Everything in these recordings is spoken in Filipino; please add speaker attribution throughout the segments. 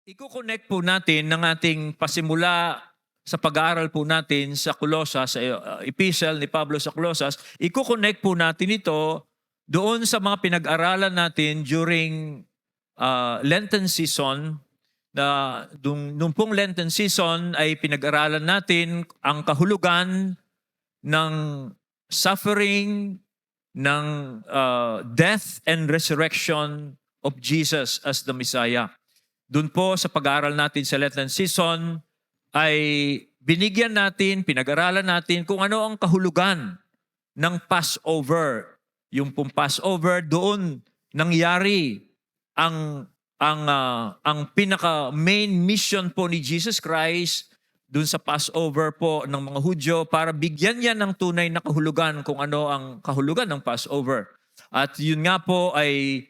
Speaker 1: Iko-connect po natin ng ating pasimula sa pag-aaral po natin sa Colosas, sa epistle ni Pablo sa Colosas, iko-connect po natin ito doon sa mga pinag-aralan natin during Lenten season. Nung pong Lenten season ay pinag-aralan natin ang kahulugan ng suffering, ng death and resurrection of Jesus as the Messiah. Doon po sa pag-aaral natin sa Lenten season ay binigyan natin, pinag-aralan natin kung ano ang kahulugan ng Passover. Yung pong Passover, doon nangyari ang pinaka main mission po ni Jesus Christ doon sa Passover po ng mga Hudyo para bigyan niya ng tunay na kahulugan kung ano ang kahulugan ng Passover. At yun nga po ay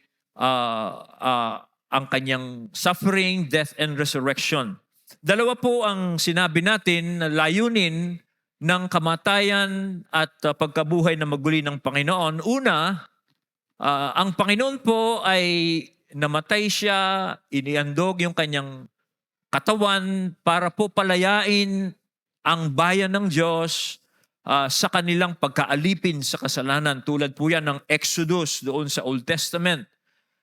Speaker 1: ang kanyang suffering, death, and resurrection. Dalawa po ang sinabi natin na layunin ng kamatayan at pagkabuhay na maguli ng Panginoon. Una, ang Panginoon po ay namatay siya, iniandog yung kanyang katawan para po palayain ang bayan ng Diyos sa kanilang pagkaalipin sa kasalanan. Tulad po yan ng Exodus doon sa Old Testament.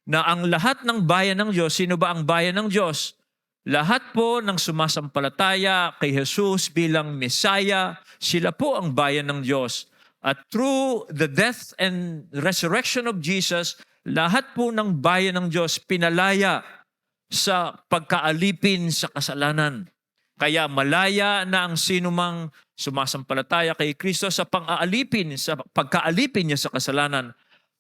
Speaker 1: Na ang lahat ng bayan ng Diyos, sino ba ang bayan ng Diyos? Lahat po ng sumasampalataya kay Jesus bilang Messiah, sila po ang bayan ng Diyos. At through the death and resurrection of Jesus, lahat po ng bayan ng Diyos pinalaya sa pagkaalipin sa kasalanan. Kaya malaya na ang sinumang sumasampalataya kay Kristo sa pagkaalipin niya sa kasalanan.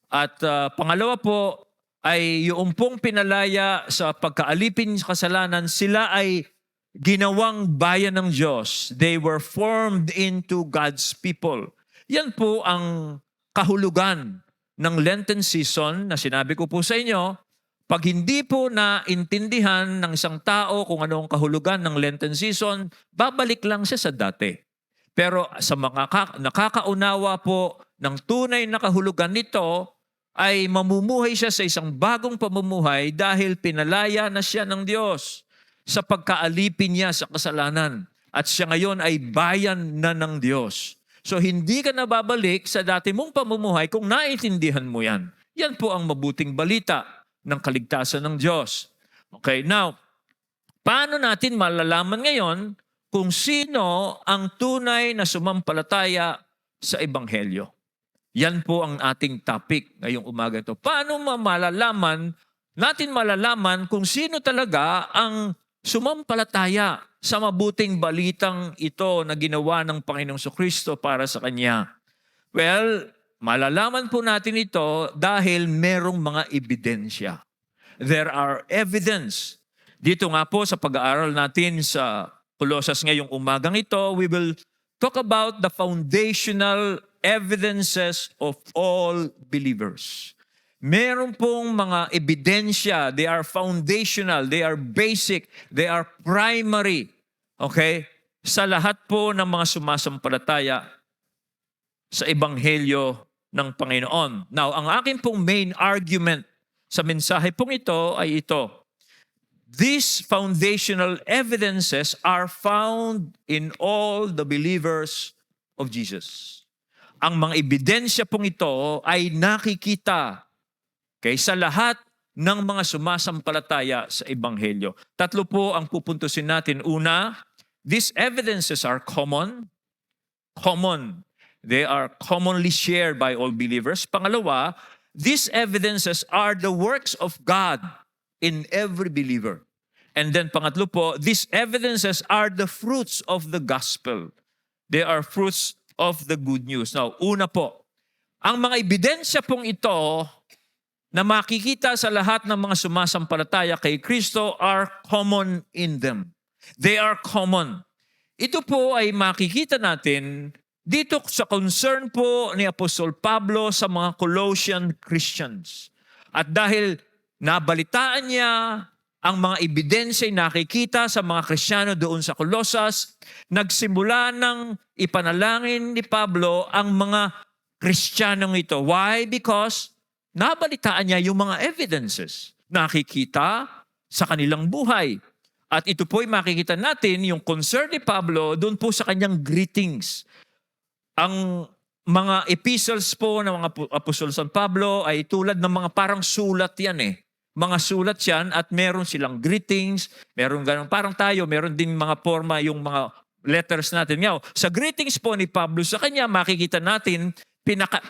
Speaker 1: At pangalawa po, ay yung pong pinalaya sa pagkaalipin sa kasalanan, sila ay ginawang bayan ng Diyos. They were formed into God's people. Yan po ang kahulugan ng Lenten season na sinabi ko po sa inyo. Pag hindi po naintindihan ng isang tao kung ano ang kahulugan ng Lenten season, babalik lang siya sa dati. Pero sa mga nakakaunawa po ng tunay na kahulugan nito, ay mamumuhay siya sa isang bagong pamumuhay dahil pinalaya na siya ng Diyos sa pagkaalipin niya sa kasalanan. At siya ngayon ay bayan na ng Diyos. So hindi ka nababalik sa dati mong pamumuhay kung naiintindihan mo yan. Yan po ang mabuting balita ng kaligtasan ng Diyos. Okay, now, paano natin malalaman ngayon kung sino ang tunay na sumampalataya sa Ebanghelyo? Yan po ang ating topic ngayong umaga ito. Paano natin malalaman kung sino talaga ang sumampalataya sa mabuting balitang ito na ginawa ng Panginoong Kristo para sa Kanya? Well, malalaman po natin ito dahil merong mga ebidensya. There are evidence. Dito nga po sa pag-aaral natin sa Colosas ngayong umagang ito, we will talk about the foundational evidences of all believers. Meron pong mga ebidensya, they are foundational, they are basic, they are primary, okay? Sa lahat po ng mga sumasampalataya sa Ebanghelyo ng Panginoon. Now, ang akin pong main argument sa mensahe pong ito ay ito. These foundational evidences are found in all the believers of Jesus. Ang mga ebidensya pong ito ay nakikita sa lahat ng mga sumasampalataya sa Ebanghelyo. Tatlo po ang pupuntusin natin. Una, these evidences are common. Common. They are commonly shared by all believers. Pangalawa, these evidences are the works of God in every believer. And then pangatlo po, these evidences are the fruits of the gospel. They are fruits of the good news. Now, una po, ang mga ebidensya pong ito na makikita sa lahat ng mga sumasampalataya kay Kristo are common in them. They are common. Ito po ay makikita natin dito sa concern po ni Apostol Pablo sa mga Colossian Christians. At dahil nabalitaan niya ang mga ebidensya nakikita sa mga Kristiyano doon sa Colosas, nagsimula ng ipanalangin ni Pablo ang mga Kristiyanong ito. Why? Because nabalitaan niya yung mga evidences nakikita sa kanilang buhay. At ito po ay makikita natin yung concern ni Pablo doon po sa kanyang greetings. Ang mga epistles po ng mga apostol San Pablo ay tulad ng mga parang sulat yan eh. Mga sulat yan at meron silang greetings, meron ganun. Parang tayo, meron din mga forma yung mga letters natin. Ngayon, sa greetings po ni Pablo sa kanya, makikita natin,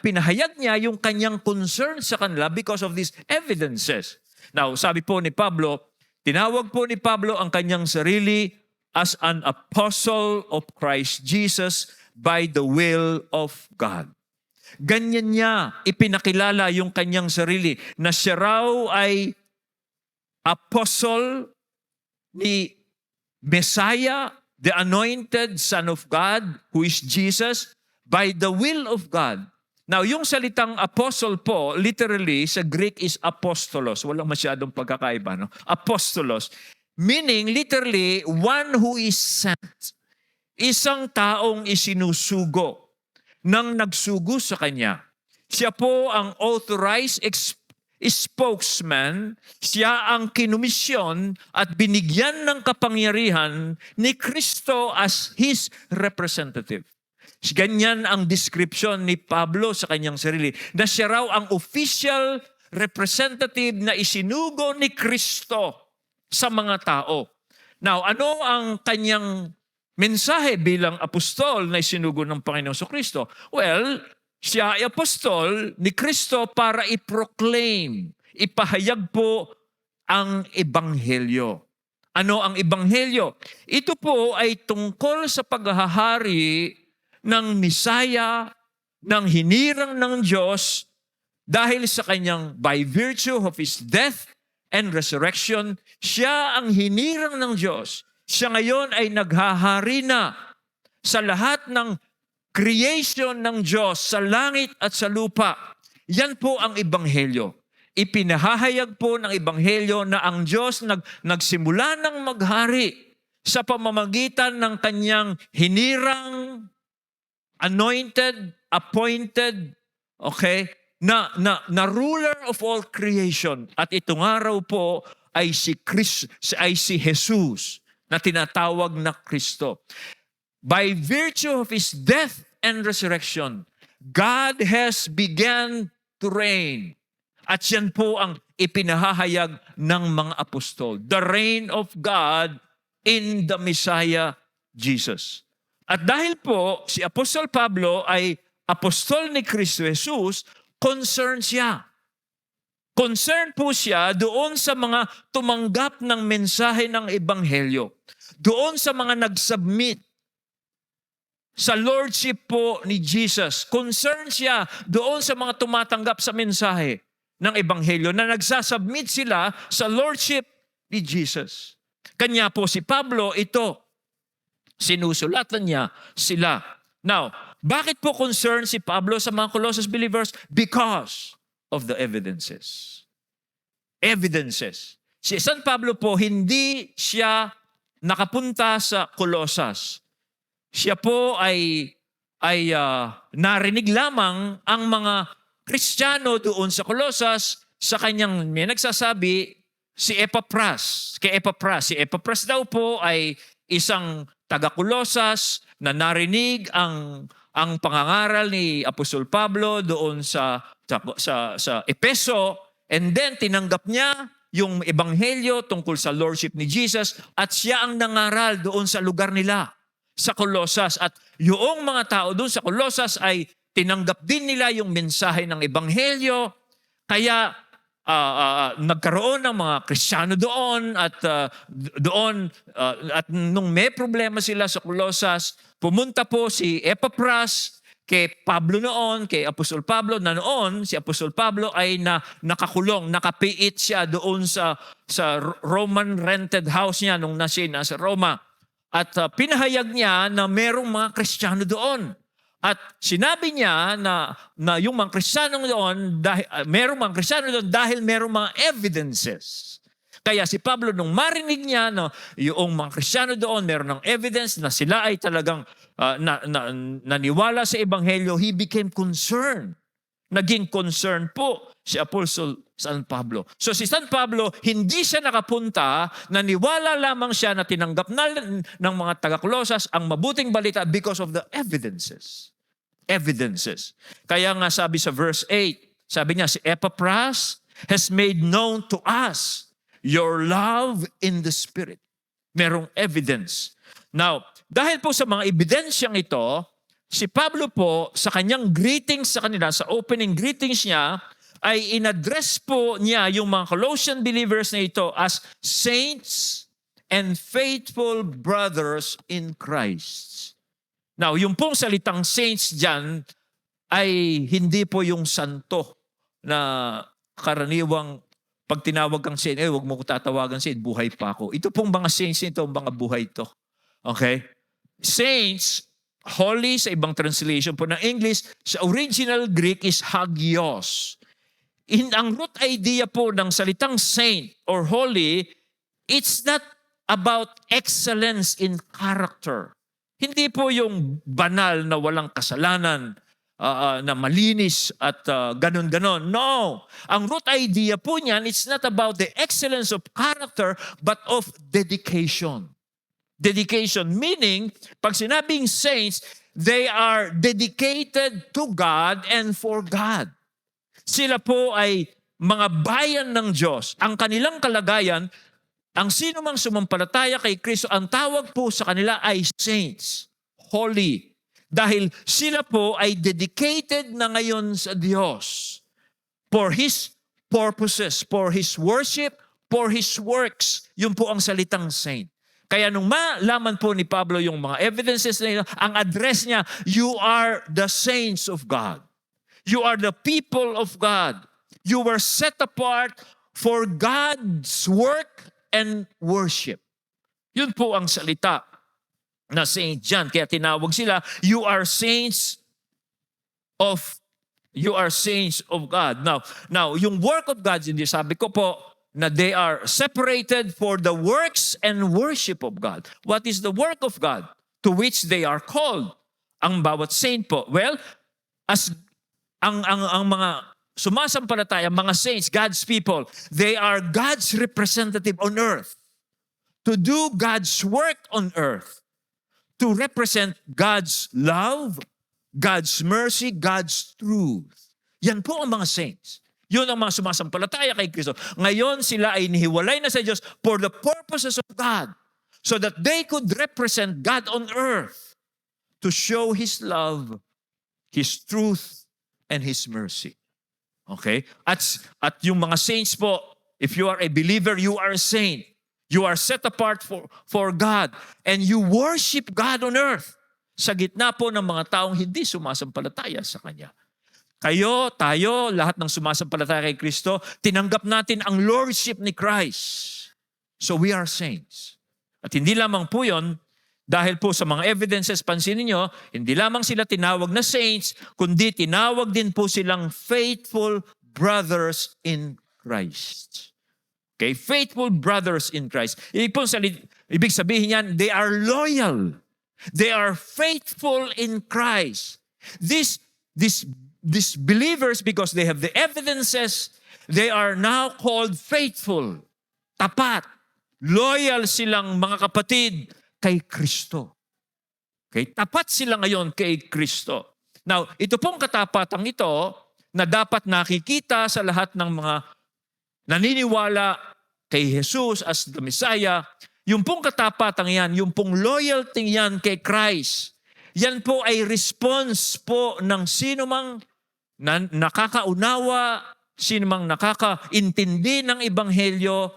Speaker 1: pinahayag niya yung kanyang concern sa kanila because of these evidences. Now, sabi po ni Pablo, tinawag po ni Pablo ang kanyang sarili as an apostle of Christ Jesus by the will of God. Ganyan niya ipinakilala yung kanyang sarili na siya raw ay apostle ni Messiah, the anointed Son of God, who is Jesus, by the will of God. Now, yung salitang apostle po, literally, sa Greek is apostolos. Walang masyadong pagkakaiba, no? Apostolos. Meaning, literally, one who is sent. Isang taong isinusugo nang nagsugo sa kanya. Siya po ang authorized spokesman, siya ang kinumisyon at binigyan ng kapangyarihan ni Kristo as His representative. Ganyan ang description ni Pablo sa kanyang sarili, na siya raw ang official representative na isinugo ni Kristo sa mga tao. Now, ano ang kanyang mensahe bilang apostol na isinugo ng Panginoon Kristo? Well, siya ay apostol ni Kristo para i-proclaim, ipahayag po ang ebanghelyo. Ano ang ebanghelyo? Ito po ay tungkol sa paghahari ng Misaya, ng hinirang ng Diyos dahil sa kanyang by virtue of His death and resurrection, siya ang hinirang ng Diyos. Siya ngayon ay naghahari na sa lahat ng creation ng Diyos sa langit at sa lupa. Yan po ang ebanghelyo. Ipinahahayag po ng ebanghelyo na ang Diyos nagsimula ng maghari sa pamamagitan ng kanyang hinirang, anointed, appointed, okay, na ruler of all creation. At ito nga raw po ay si Jesus na tinatawag na Kristo. By virtue of His death and resurrection, God has began to reign. At yan po ang ipinahahayag ng mga apostol. The reign of God in the Messiah Jesus. At dahil po si Apostol Pablo ay apostol ni Kristo Jesus, concerned siya. Concerned po siya doon sa mga tumanggap ng mensahe ng ebanghelyo. Doon sa mga nag-submit sa lordship po ni Jesus. Concerned siya doon sa mga tumatanggap sa mensahe ng ebanghelyo na nagsasubmit sila sa lordship ni Jesus. Kanya po si Pablo ito, sinusulatan niya sila. Now, bakit po concerned si Pablo sa mga Colossus believers? Because of the evidences. Evidences. Si San Pablo po, hindi siya nakapunta sa Colossus. Siya po ay narinig lamang ang mga Kristiyano doon sa Colossus sa kanyang may nagsasabi si Epaphras. Kay Epaphras. Si Epaphras daw po ay isang taga-Colossus na narinig ang pangangaral ni Apostol Pablo doon sa Epeso, and then tinanggap niya yung ebanghelyo tungkol sa lordship ni Jesus at siya ang nangaral doon sa lugar nila sa Colossus. At yung mga tao doon sa Colossus ay tinanggap din nila yung mensahe ng ebanghelyo, kaya nagkaroon ng mga Kristiyano doon at at nung may problema sila sa Colossus, pumunta po si Epaphras kay Pablo noon, kay Apostol Pablo, na noon si Apostol Pablo ay nakakulong, nakapiit siya doon sa Roman rented house niya nung nasa Roma. At pinahayag niya na merong mga Kristiyano doon. At sinabi niya na yung mga Kristiyano doon, merong mga Kristiyano doon dahil merong mga evidences. Kaya si Pablo nung marinig niya na yung mga Kristiyano doon, meron ng evidence na sila ay talagang naniwala sa ebanghelyo, he became concerned naging concern po si Apostle San Pablo. So si San Pablo, hindi siya nakapunta, naniwala lamang siya na tinanggap na ng mga taga-Colosas ang mabuting balita because of the evidences. Evidences. Kaya nga sabi sa verse 8, sabi niya, si Epaphras has made known to us your love in the Spirit. Merong evidence. Now, dahil po sa mga ebidensyang ito, si Pablo po sa kanyang greetings sa kanila, sa opening greetings niya, ay inaddress po niya yung mga Colossian believers na ito as saints and faithful brothers in Christ. Now, yung pong salitang saints dyan ay hindi po yung santo na karaniwang pag tinawag kang saint, huwag mo ko tatawagan saint, buhay pa ako. Ito pong mga saints nito, mga buhay ito. Okay? Saints, holy sa ibang translation po ng English, sa original Greek is hagios. Ang root idea po ng salitang saint or holy, it's not about excellence in character. Hindi po yung banal na walang kasalanan, na malinis at ganon-ganon. No! Ang root idea po niyan, it's not about the excellence of character, but of dedication. Dedication, meaning, pag sinabing saints, they are dedicated to God and for God. Sila po ay mga bayan ng Diyos. Ang kanilang kalagayan, ang sino mang sumampalataya kay Kristo, ang tawag po sa kanila ay saints, holy. Dahil sila po ay dedicated na ngayon sa Diyos for His purposes, for His worship, for His works. Yun po ang salitang saint. Kaya nung malaman po ni Pablo yung mga evidences na yun, ang address niya, you are the saints of God. You are the people of God. You were set apart for God's work and worship. Yun po ang salita na Saint John. Kaya tinawag sila, you are saints of God. Now, yung work of God, hindi sabi ko po, na they are separated for the works and worship of God. What is the work of God to which they are called? Ang bawat saint po. Well, as ang mga sumasampalataya, mga saints, God's people, they are God's representative on earth. To do God's work on earth. To represent God's love, God's mercy, God's truth. Yan po ang mga saints. Yun ang mga sumasampalataya kay Kristo. Ngayon sila ay nihiwalay na sa Diyos for the purposes of God. So that they could represent God on earth. To show His love, His truth, and His mercy. Okay? At yung mga saints po, if you are a believer, you are a saint. You are set apart for God. And you worship God on earth. Sa gitna po ng mga taong hindi sumasampalataya sa Kanya. Kayo, tayo, lahat ng sumasampalataya kay Kristo, tinanggap natin ang lordship ni Christ. So we are saints. At hindi lamang po yun, dahil po sa mga evidences, pansinin nyo, hindi lamang sila tinawag na saints, kundi tinawag din po silang faithful brothers in Christ. Okay? Faithful brothers in Christ. Ibig sabihin yan, they are loyal. They are faithful in Christ. These believers, because they have the evidences, they are now called faithful, tapat, loyal silang mga kapatid kay Kristo. Okay? Tapat sila ngayon kay Kristo. Now, ito pong katapatang ito na dapat nakikita sa lahat ng mga naniniwala kay Jesus as the Messiah, yung pong katapatang yan, yung pong loyalty yan kay Christ, yan po ay response po ng sino mang nakakaunawa, sino mang nakakaintindi ng Ebanghelyo,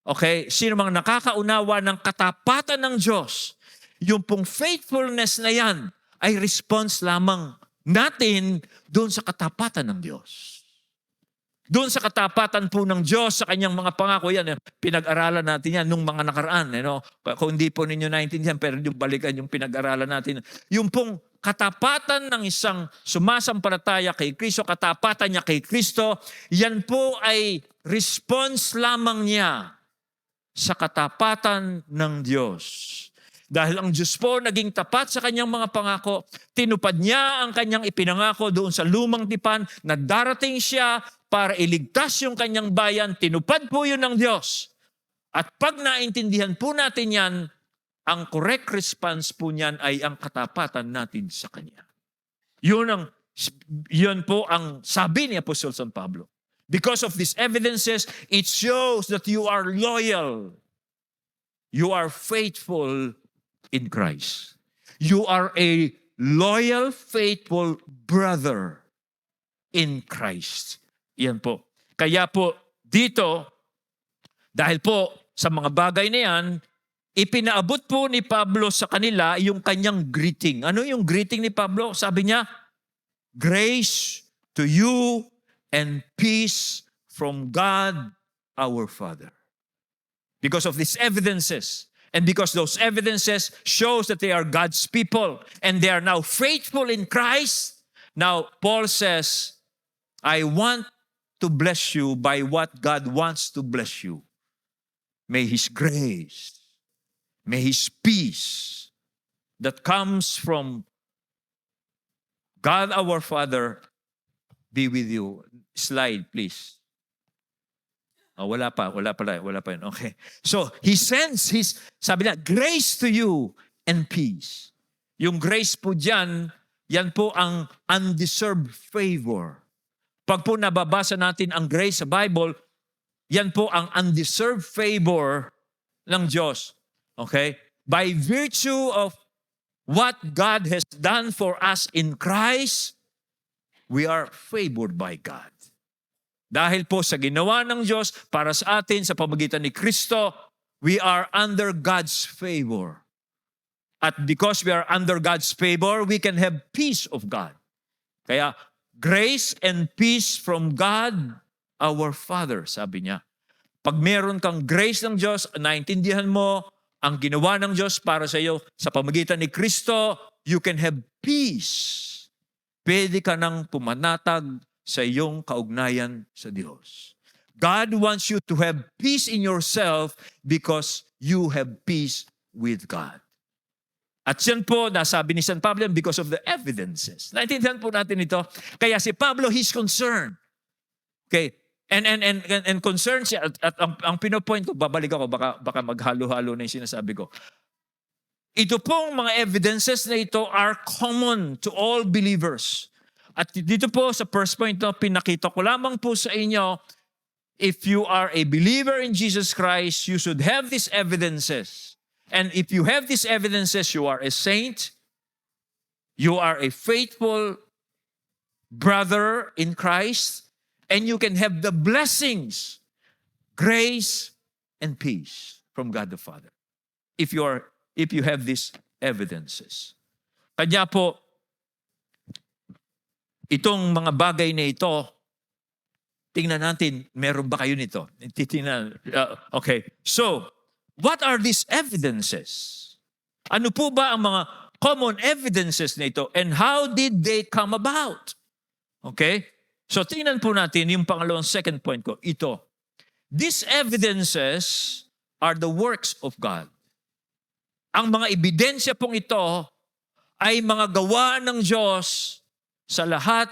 Speaker 1: okay, sino mang nakakaunawa ng katapatan ng Diyos, yung pong faithfulness na yan ay response lamang natin doon sa katapatan ng Diyos. Doon sa katapatan po ng Diyos sa kanyang mga pangako yan. Pinag-aralan natin yan nung mga nakaraan. Kung hindi po ninyo naintindihan, pero yung balikan yung pinag-aralan natin. Yung pong katapatan ng isang sumasampalataya kay Kristo, katapatan niya kay Kristo, yan po ay response lamang niya sa katapatan ng Diyos. Dahil ang Diyos po naging tapat sa kanyang mga pangako, tinupad niya ang kanyang ipinangako doon sa lumang tipan na darating siya para iligtas yung kanyang bayan. Tinupad po yun ng Diyos. At pag naintindihan po natin yan, ang correct response po niyan ay ang katapatan natin sa Kanya. Yun po ang sabi ni Apostol San Pablo. Because of these evidences, it shows that you are loyal. You are faithful in Christ. You are a loyal, faithful brother in Christ. Yan po. Kaya po dito, dahil po sa mga bagay na yan, ipinaabot po ni Pablo sa kanila yung kanyang greeting. Ano yung greeting ni Pablo? Sabi niya, grace to you and peace from God our Father. Because of these evidences, and because those evidences shows that they are God's people, and they are now faithful in Christ, now Paul says, I want to bless you by what God wants to bless you. May His grace, may His peace that comes from God our Father be with you. Slide, please. Oh, wala pa yun. Okay. So, He sends His, sabi na, grace to you and peace. Yung grace po dyan, yan po ang undeserved favor. Pag po nababasa natin ang grace sa Bible, yan po ang undeserved favor ng Diyos. Okay? By virtue of what God has done for us in Christ, we are favored by God. Dahil po sa ginawa ng Diyos para sa atin sa pamamagitan ni Kristo, we are under God's favor. At because we are under God's favor, we can have peace of God. Kaya, grace and peace from God, our Father, sabi niya. Pag meron kang grace ng Diyos, naintindihan mo ang ginawa ng Diyos para sa iyo sa pamamagitan ni Kristo, you can have peace. Pwede ka nang pumanatag sa iyong kaugnayan sa Diyos. God wants you to have peace in yourself because you have peace with God. At yan po, nasabi ni San Pablo, because of the evidences. Naintindihan po natin ito. Kaya si Pablo, he's concerned. Okay? And concerned siya. At ang pinopoint ko, babalik ako, baka maghalo-halo na yung sinasabi ko. Ito pong mga evidences na ito are common to all believers. At dito po sa first point, no, pinakita ko lamang po sa inyo, if you are a believer in Jesus Christ, you should have these evidences. And if you have these evidences, you are a saint, you are a faithful brother in Christ, and you can have the blessings, grace, and peace from God the Father. If you have these evidences. Kanya po, itong mga bagay na ito, tingnan natin, meron ba kayo nito? Titingnan. Okay. So, what are these evidences? Ano po ba ang mga common evidences na ito? And how did they come about? Okay? So, tingnan po natin yung pangalawang second point ko. Ito. These evidences are the works of God. Ang mga ebidensya pong ito ay mga gawa ng Diyos sa lahat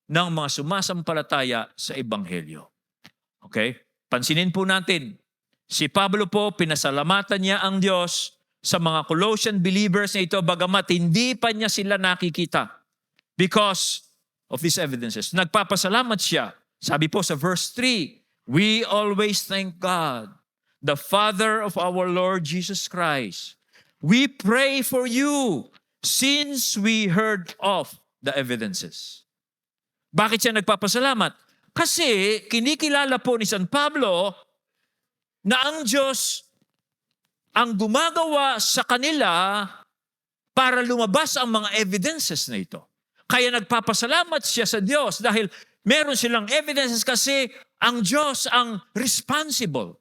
Speaker 1: ng mga sumasampalataya sa Ebanghelyo. Okay? Pansinin po natin, si Pablo po, pinasalamatan niya ang Diyos sa mga Colossian believers na ito, bagamat hindi pa niya sila nakikita. Because of these evidences. Nagpapasalamat siya. Sabi po sa verse 3, we always thank God, the Father of our Lord Jesus Christ. We pray for you since we heard of the evidences. Bakit siya nagpapasalamat? Kasi kinikilala po ni San Pablo na ang Diyos ang gumagawa sa kanila para lumabas ang mga evidences na ito. Kaya nagpapasalamat siya sa Diyos dahil meron silang evidences kasi ang Diyos ang responsible.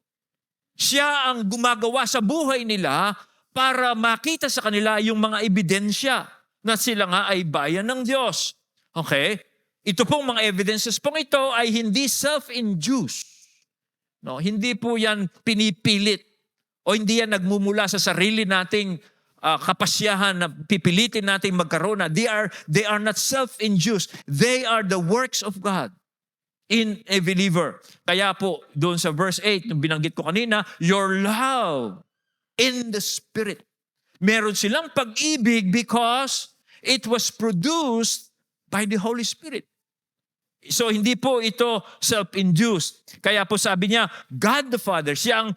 Speaker 1: Siya ang gumagawa sa buhay nila para makita sa kanila yung mga ebidensya na sila nga ay bayan ng Diyos. Okay? Ito pong mga evidences pong ito ay hindi self-induced. No, hindi po yan pinipilit o hindi yan nagmumula sa sarili nating kapasyahan na pipilitin natin magkaroon na. They are not self-induced. They are the works of God in a believer. Kaya po, doon sa verse 8, yung binanggit ko kanina, your love in the Spirit. Meron silang pag-ibig because it was produced by the Holy Spirit. So hindi po ito self-induced. Kaya po sabi niya, God the Father, siya ang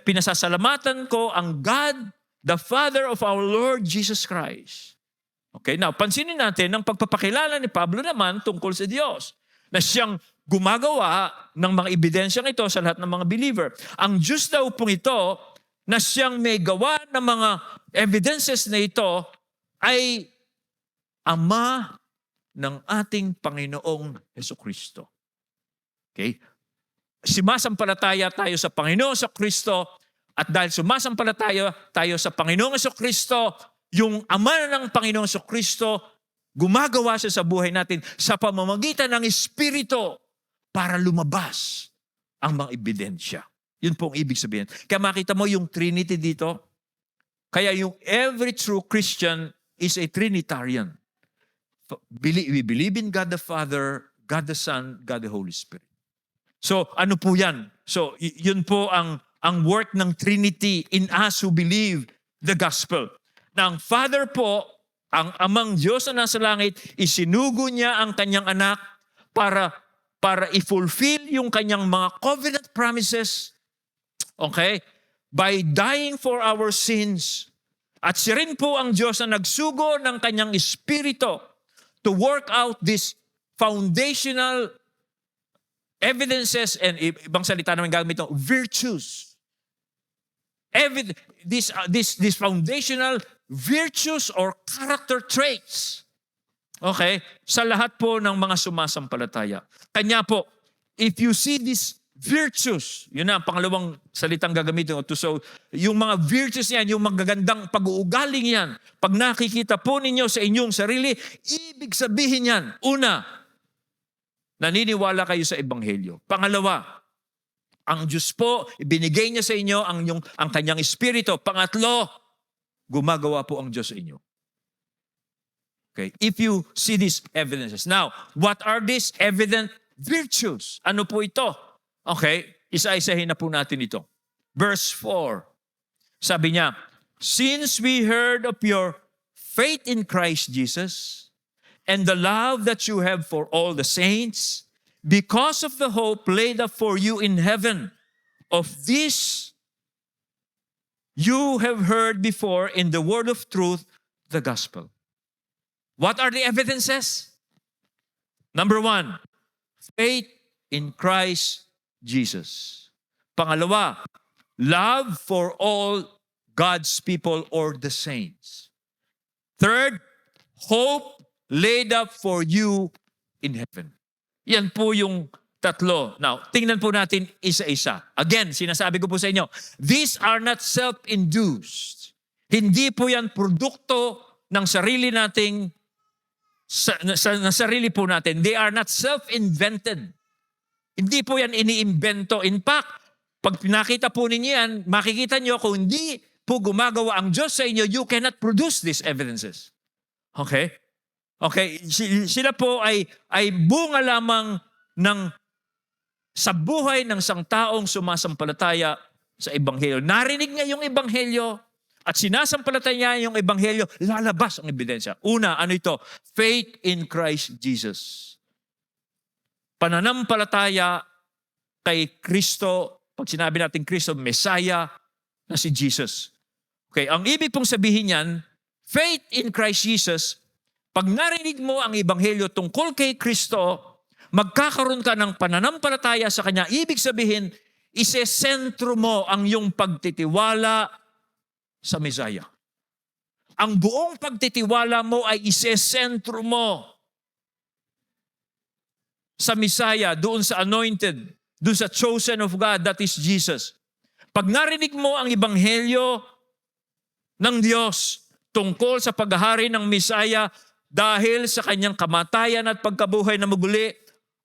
Speaker 1: pinasasalamatan ko, ang God, the Father of our Lord Jesus Christ. Okay, now pansinin natin ang pagpapakilala ni Pablo naman tungkol sa Diyos, na siyang gumagawa ng mga ebidensyang ito sa lahat ng mga believer. Ang Diyos daw pong ito, na siyang may gawa ng mga evidences na ito, ay Ama ng ating Panginoong Jesucristo. Okay? Sumasampalataya tayo sa Panginoong Jesucristo, at dahil sumasampalataya tayo sa Panginoong Jesucristo, yung Ama ng Panginoong Jesucristo, gumagawa siya sa buhay natin sa pamamagitan ng Espiritu para lumabas ang mga ebidensya. Yun po ang ibig sabihin. Kaya makita mo yung Trinity dito. Kaya yung every true Christian is a Trinitarian. We believe in God the Father, God the Son, God the Holy Spirit. So ano po yan? So yun po ang work ng Trinity in us who believe the gospel. Na ang Father po, ang Amang Diyos na nasa langit, isinugo niya ang kanyang anak para i-fulfill yung kanyang mga covenant promises. Okay? By dying for our sins. At siya rin po ang Diyos na nagsugo ng kanyang espiritu to work out these foundational evidences and ibang salita naman gamit ito, virtues. These foundational virtues or character traits. Okay? Sa lahat po ng mga sumasampalataya. Kanya po, if you see these virtues, yun na ang pangalawang salitang gagamitin ko. So, yung mga virtues yan, yung magagandang pag-uugaling yan, pag nakikita po ninyo sa inyong sarili, ibig sabihin yan, una, naniniwala kayo sa Ebanghelyo. Pangalawa, ang Diyos po, ibinigay niya sa inyo ang kanyang espiritu. Pangatlo, gumagawa po ang Diyos sa inyo. Okay? If you see these evidences. Now, what are these evident virtues? Ano po ito? Okay, isa-isahin na po natin ito. Verse 4, sabi niya, since we heard of your faith in Christ Jesus and the love that you have for all the saints, because of the hope laid up for you in heaven, of this you have heard before in the word of truth, the gospel. What are the evidences? Number 1, faith in Christ Jesus. Pangalawa, love for all God's people or the saints. Third, hope laid up for you in heaven. Yan po yung tatlo. Now, tingnan po natin isa-isa. Again, sinasabi ko po sa inyo, these are not self-induced. Hindi po yan produkto ng sarili nating sarili po natin. They are not self-invented. Hindi po yan iniimbento. In fact, pag pinakita po ninyo yan, makikita nyo kung hindi po gumagawa ang Diyos sa inyo, you cannot produce these evidences. Okay? Okay? Sila po ay bunga lamang sa buhay ng isang taong sumasampalataya sa Ebanghelyo. Narinig niya yung Ebanghelyo at sinasampalataya niya yung Ebanghelyo, lalabas ang ebidensya. Una, ano ito? Faith in Christ Jesus. Pananampalataya kay Kristo, pag sinabi natin Kristo, Messiah, na si Jesus. Okay, ang ibig pong sabihin yan, faith in Christ Jesus, pag narinig mo ang Ebanghelyo tungkol kay Kristo, magkakaroon ka ng pananampalataya sa Kanya. Ibig sabihin, isesentro mo ang iyong pagtitiwala sa Messiah. Ang buong pagtitiwala mo ay isesentro mo sa Messiah, doon sa anointed, doon sa chosen of God, that is Jesus. Pag narinig mo ang Ebanghelyo ng Diyos tungkol sa paghahari ng Messiah dahil sa kanyang kamatayan at pagkabuhay na muli,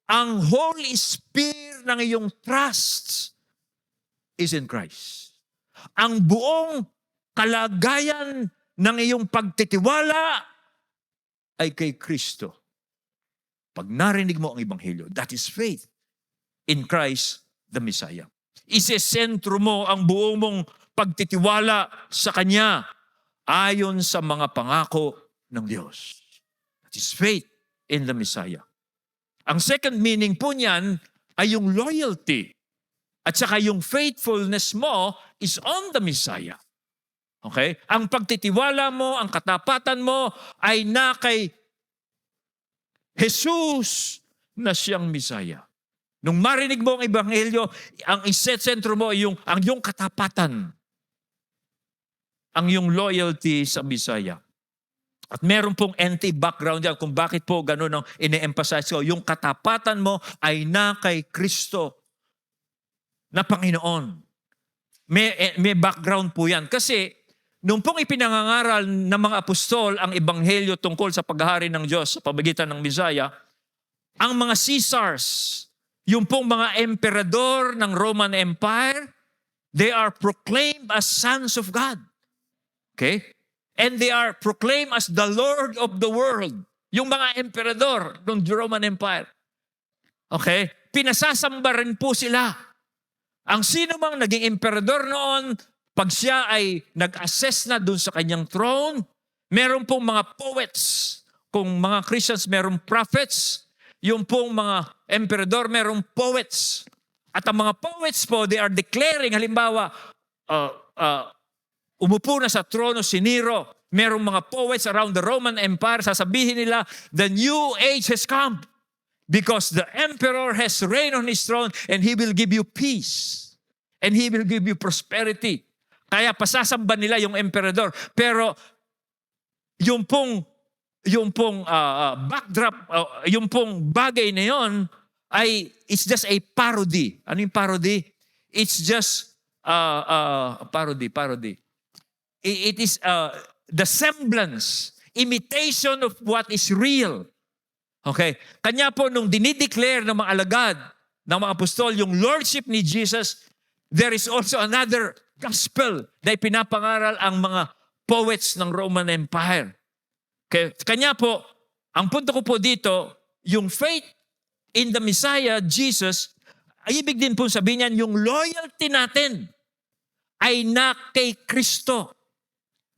Speaker 1: ang Holy Spirit ng iyong trust is in Christ. Ang buong kalagayan ng iyong pagtitiwala ay kay Kristo. Pag narinig mo ang Ebanghelyo, that is faith in Christ the Messiah. Isesentro mo ang buong mong pagtitiwala sa Kanya ayon sa mga pangako ng Diyos. That is faith in the Messiah. Ang second meaning po niyan ay yung loyalty. At saka yung faithfulness mo is on the Messiah. Okay? Ang pagtitiwala mo, ang katapatan mo ay na kay Jesus na siyang Messiah. Nung marinig mo ang Ebanghelyo, ang isesentro mo ay ang iyong katapatan. Ang iyong loyalty sa Messiah. At meron pong anti-background yan kung bakit po ganun ang ine-emphasize ko. Yung katapatan mo ay na kay Kristo na Panginoon. May background po yan. Kasi nung pong ipinangangaral ng mga apostol ang Ebanghelyo tungkol sa paghahari ng Diyos sa pamagitan ng Messiah, ang mga Caesars, yung pong mga emperador ng Roman Empire, they are proclaimed as sons of God. Okay? And they are proclaimed as the Lord of the world. Yung mga emperador ng Roman Empire. Okay? Pinasasamba rin po sila. Ang sino mang naging emperador noon, pag siya ay nag-assess na dun sa kanyang throne, meron pong mga poets. Kung mga Christians, meron prophets. Yung pong mga emperador, meron poets. At ang mga poets po, they are declaring, halimbawa, umupo na sa trono si Nero. Merong mga poets around the Roman Empire, sasabihin nila, the new age has come because the emperor has reigned on his throne and he will give you peace and he will give you prosperity. Kaya pasasamba nila yung emperador. Pero yung pong backdrop, yung pong bagay na yon ay it's just a parody. Ano yung parody? It's just parody. It is the semblance, imitation of what is real. Okay? Kanya po nung dinideclare ng mga alagad, ng mga apostol, yung lordship ni Jesus, there is also another gospel na ipinapangaral ang mga poets ng Roman Empire. Okay? Kanya po, ang punto ko po dito, yung faith in the Messiah, Jesus, ay ibig din po sabihin niyan, yung loyalty natin ay na kay Kristo.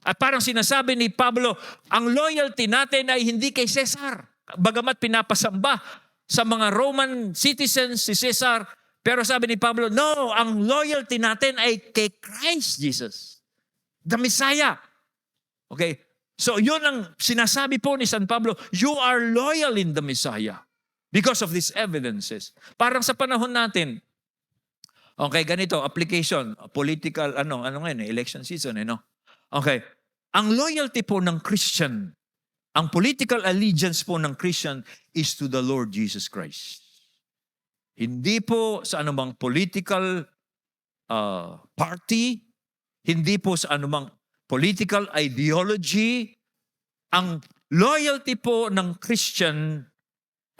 Speaker 1: At parang sinasabi ni Pablo, ang loyalty natin ay hindi kay Cesar. Bagamat pinapasamba sa mga Roman citizens si Cesar, pero sabi ni Pablo, no, ang loyalty natin ay kay Christ Jesus, the Messiah. Okay? So yun ang sinasabi po ni San Pablo, you are loyal in the Messiah because of these evidences. Parang sa panahon natin, okay, ganito, application, political, ngayon, election season, no? Okay, ang loyalty po ng Christian, ang political allegiance po ng Christian is to the Lord Jesus Christ. Hindi po sa anumang political party, hindi po sa anumang political ideology. Ang loyalty po ng Christian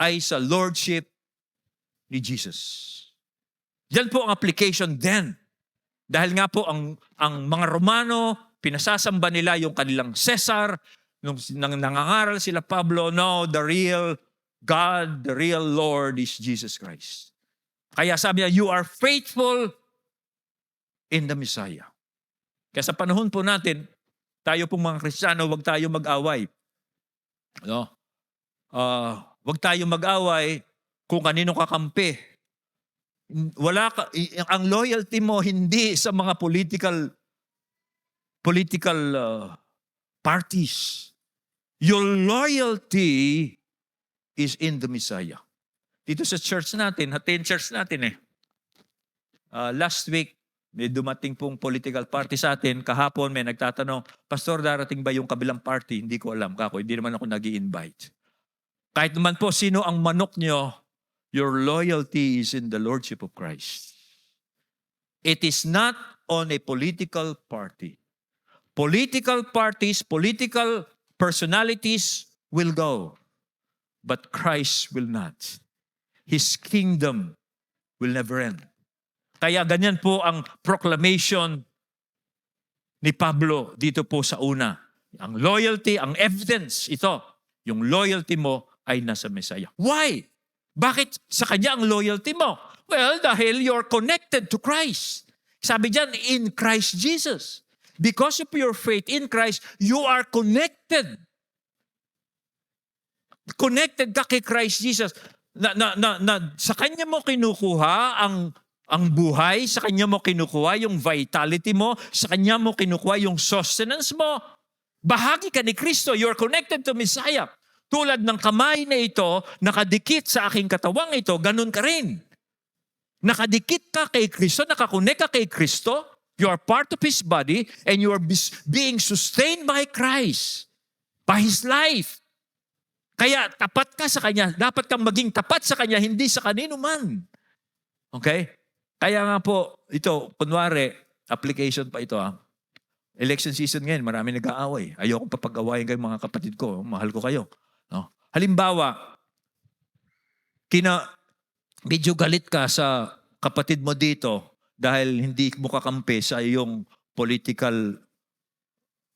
Speaker 1: ay sa lordship ni Jesus. Yan po ang application din. Dahil nga po ang mga Romano, pinasasamba nila yung kanilang Caesar. Nung nangangaral sila Pablo, no, the real God, the real Lord is Jesus Christ. Kaya sabi niya, you are faithful in the Messiah. Kaya sa panahon po natin, tayo pong mga Kristiyano, huwag tayo mag-away. No? Huwag tayo mag-away kung kanino kakampi. Ang loyalty mo hindi sa mga political parties. Your loyalty is in the Messiah. Dito sa church natin, hatiin church natin last week, may dumating pong political party sa atin. Kahapon may nagtatanong, Pastor, darating ba yung kabilang party? Hindi ko alam. Hindi naman ako nag-i-invite. Kahit naman po sino ang manok nyo, your loyalty is in the Lordship of Christ. It is not on a political party. Political parties, political personalities will go, but Christ will not. His kingdom will never end. Kaya ganyan po ang proclamation ni Pablo dito po sa una. Ang loyalty, ang evidence, ito. Yung loyalty mo ay nasa Messiah. Why? Bakit sa Kanya ang loyalty mo? Well, dahil you're connected to Christ. Sabi diyan, in Christ Jesus. Because of your faith in Christ, you are connected. Connected ka kay Christ Jesus. Sa Kanya mo kinukuha ang buhay, sa Kanya mo kinukuha yung vitality mo, sa Kanya mo kinukuha yung sustenance mo. Bahagi ka ni Kristo, you're connected to Messiah. Tulad ng kamay na ito, nakadikit sa aking katawang ito, ganun ka rin. Nakadikit ka kay Kristo, nakakonek ka kay Kristo, you are part of His body, and you are being sustained by Christ, by His life. Kaya tapat ka sa Kanya, dapat kang maging tapat sa Kanya, hindi sa kanino man. Okay? Kaya nga po, ito, kunwari, application pa ito Election season ngayon, marami nag-aaway. Ayoko pa pag-awayin kayo mga kapatid ko, mahal ko kayo. No? Halimbawa, medyo galit ka sa kapatid mo dito dahil hindi mo kakampi sa iyong political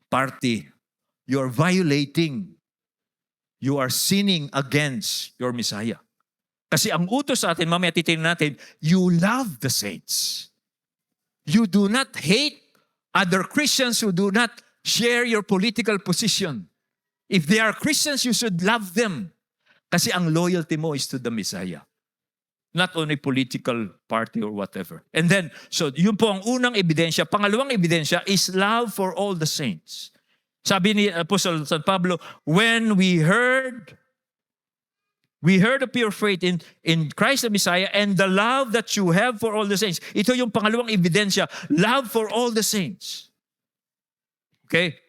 Speaker 1: party. You are violating. You are sinning against your Messiah. Kasi ang utos sa atin, mamaya titingnan natin, you love the saints. You do not hate other Christians who do not share your political position. If they are Christians, you should love them. Kasi ang loyalty mo is to the Messiah. Not only political party or whatever. And then, so yun po ang unang ebidensya. Pangalawang ebidensya is love for all the saints. Sabi ni Apostle San Pablo, when we heard of your faith in Christ the Messiah and the love that you have for all the saints. Ito yung pangalawang ebidensya, love for all the saints. Okay?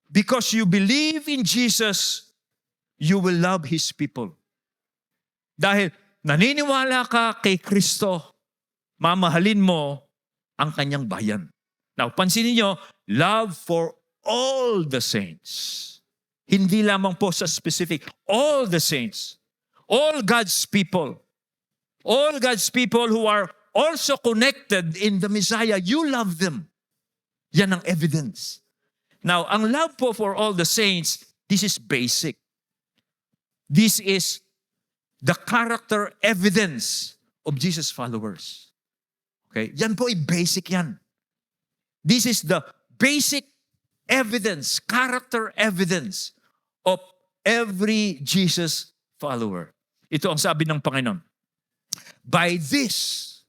Speaker 1: Because you believe in Jesus, you will love His people. Dahil naniniwala ka kay Kristo, mamahalin mo ang Kanyang bayan. Now, pansinin nyo, love for all the saints. Hindi lamang po sa specific, all the saints. All God's people who are also connected in the Messiah, you love them. Yan ang evidence. Now, ang love po for all the saints, this is basic. This is the character evidence of Jesus' followers. Okay? Yan po ay basic yan. This is the basic evidence, character evidence of every Jesus follower. Ito ang sabi ng Panginoon. By this,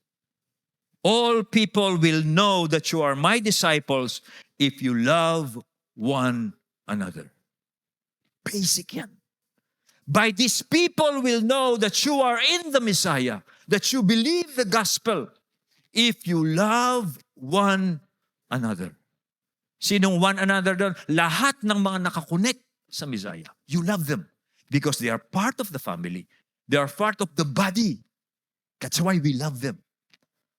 Speaker 1: all people will know that you are my disciples if you love one another. Basic yan. By this, people will know that you are in the Messiah, that you believe the gospel, if you love one another. Sinong one another doon? Lahat ng mga nakakonect sa Messiah. You love them because they are part of the family. They are part of the body. That's why we love them.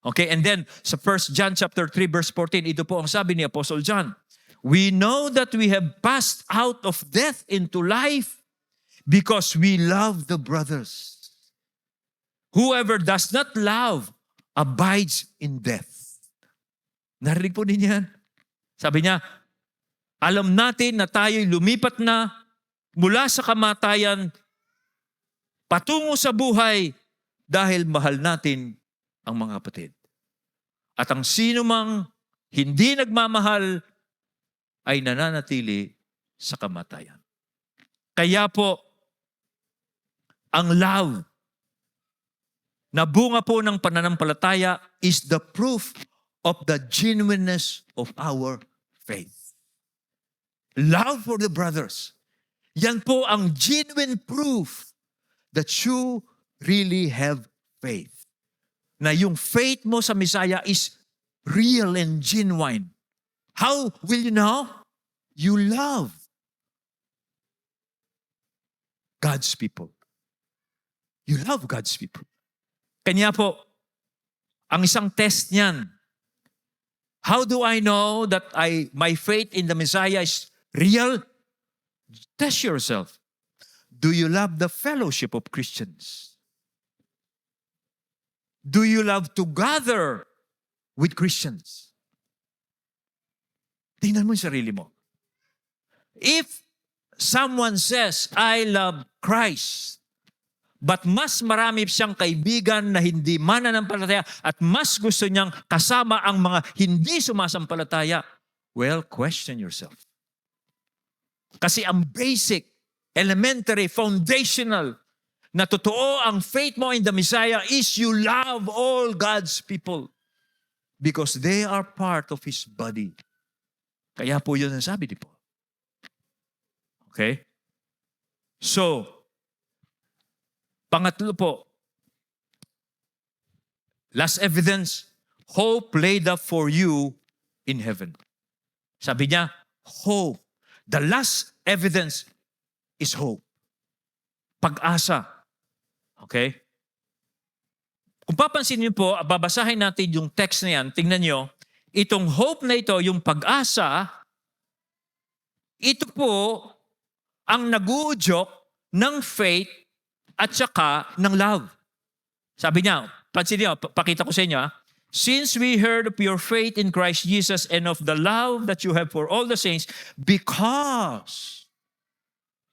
Speaker 1: Okay, and then sa 1 John chapter 3 verse 14, ito po ang sabi ni Apostle John. We know that we have passed out of death into life because we love the brothers. Whoever does not love abides in death. Narinig po ninyo yan? Sabi niya, alam natin na tayo'y lumipat na mula sa kamatayan patungo sa buhay dahil mahal natin ang mga kapatid. At ang sino mang hindi nagmamahal ay nananatili sa kamatayan. Kaya po, ang love na bunga po ng pananampalataya is the proof of the genuineness of our faith. Love for the brothers. Yan po ang genuine proof that you really have faith. Na yung faith mo sa Messiah is real and genuine. How will you know? You love God's people. You love God's people. Kanya po, ang isang test niyan, how do I know that my faith in the Messiah is real? Test yourself. Do you love the fellowship of Christians? Do you love to gather with Christians? Tingnan mo yung sarili mo. If someone says, I love Christ, but mas marami siyang kaibigan na hindi mananampalataya at mas gusto niyang kasama ang mga hindi sumasampalataya, well, question yourself. Kasi ang basic, elementary, foundational na totoo ang faith mo in the Messiah is you love all God's people because they are part of His body. Kaya po yun ang sabi ni Paul. Okay? So, pangatlo po, last evidence, hope laid up for you in heaven. Sabi niya, hope. The last evidence is hope. Pag-asa. Okay? Kung papansin niyo po, babasahin natin yung text na yan, tingnan niyo, itong hope na ito, yung pag-asa, ito po ang naguudyok ng faith at saka ng love. Sabi niya, pansin niyo, pakita ko sa inyo, since we heard of your faith in Christ Jesus and of the love that you have for all the saints, because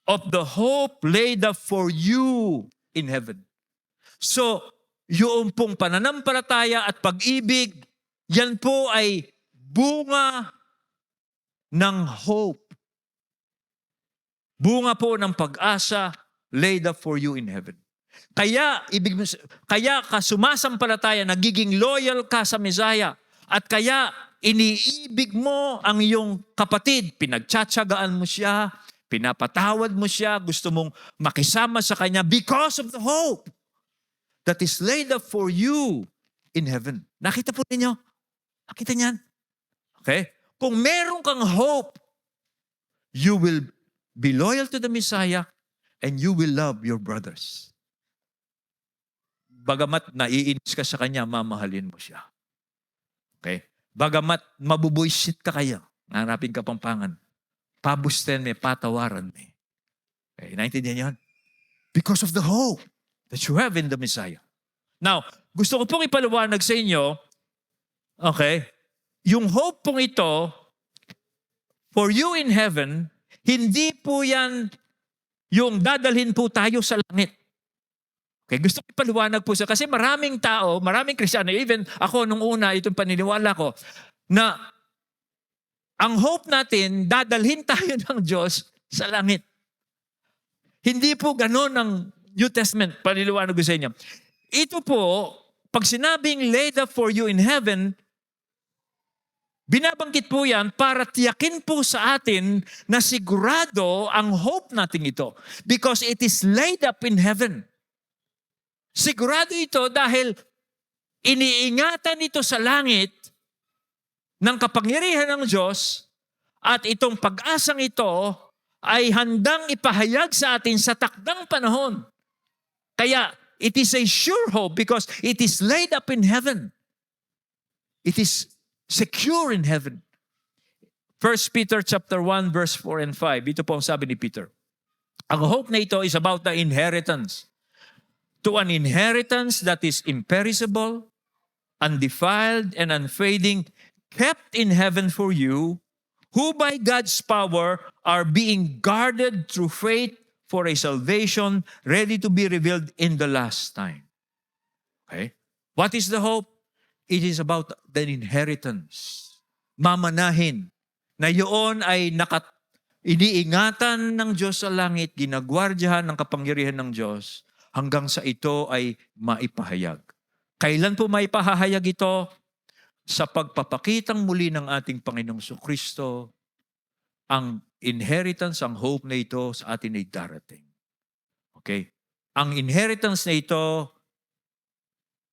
Speaker 1: of the hope laid up for you in heaven. So, yung pong pananampalataya at pag-ibig, yan po ay bunga ng hope. Bunga po ng pag-asa laid up for you in heaven. Kaya ka sumasampalataya, nagiging loyal ka sa Messiah. At kaya iniibig mo ang iyong kapatid. Pinagtsatsagaan mo siya, pinapatawad mo siya, gusto mong makisama sa kanya because of the hope that is laid up for you in heaven. Nakita po ninyo? Nakita niyan? Okay? Kung meron kang hope, you will be loyal to the Messiah and you will love your brothers. Bagamat naiinis ka sa kanya, mamahalin mo siya. Okay? Bagamat mabubuisit ka kaya, nanapin ka pampangan, pabusten me, patawaran me. Okay? Naintindihan yan? Because of the hope that you have in the Messiah. Now, gusto ko pong ipaliwanag sa inyo, okay, yung hope pong ito, for you in heaven, hindi po yan yung dadalhin po tayo sa langit. Okay, gusto ko ipaliwanag po siya kasi maraming tao, maraming Kristiyano, even ako nung una, itong paniniwala ko, na ang hope natin, dadalhin tayo ng Diyos sa langit. Hindi po ganon ang New Testament, paniniwala ko sa inyo. Ito po, pag sinabing laid up for you in heaven, binabanggit po yan para tiyakin po sa atin na sigurado ang hope natin ito. Because it is laid up in heaven. Sigurado ito dahil iniingatan ito sa langit ng kapangyarihan ng Diyos at itong pag-asang ito ay handang ipahayag sa atin sa takdang panahon. Kaya it is a sure hope because it is laid up in heaven. It is secure in heaven. 1 Peter chapter 1 verse 4 and 5. Ito po ang sabi ni Peter. Ang hope na ito is about the inheritance. To an inheritance that is imperishable, undefiled, and unfading, kept in heaven for you, who by God's power are being guarded through faith for a salvation ready to be revealed in the last time. Okay? What is the hope? It is about the inheritance. Mamanahin. Na yun ay iniingatan ng Diyos sa langit, ginagwardyahan ng kapangyarihan ng Diyos, hanggang sa ito ay maipahayag. Kailan po maipahayag ito? Sa pagpapakitang muli ng ating Panginoong Kristo, ang inheritance, ang hope na ito sa atin ay darating. Okay? Ang inheritance na ito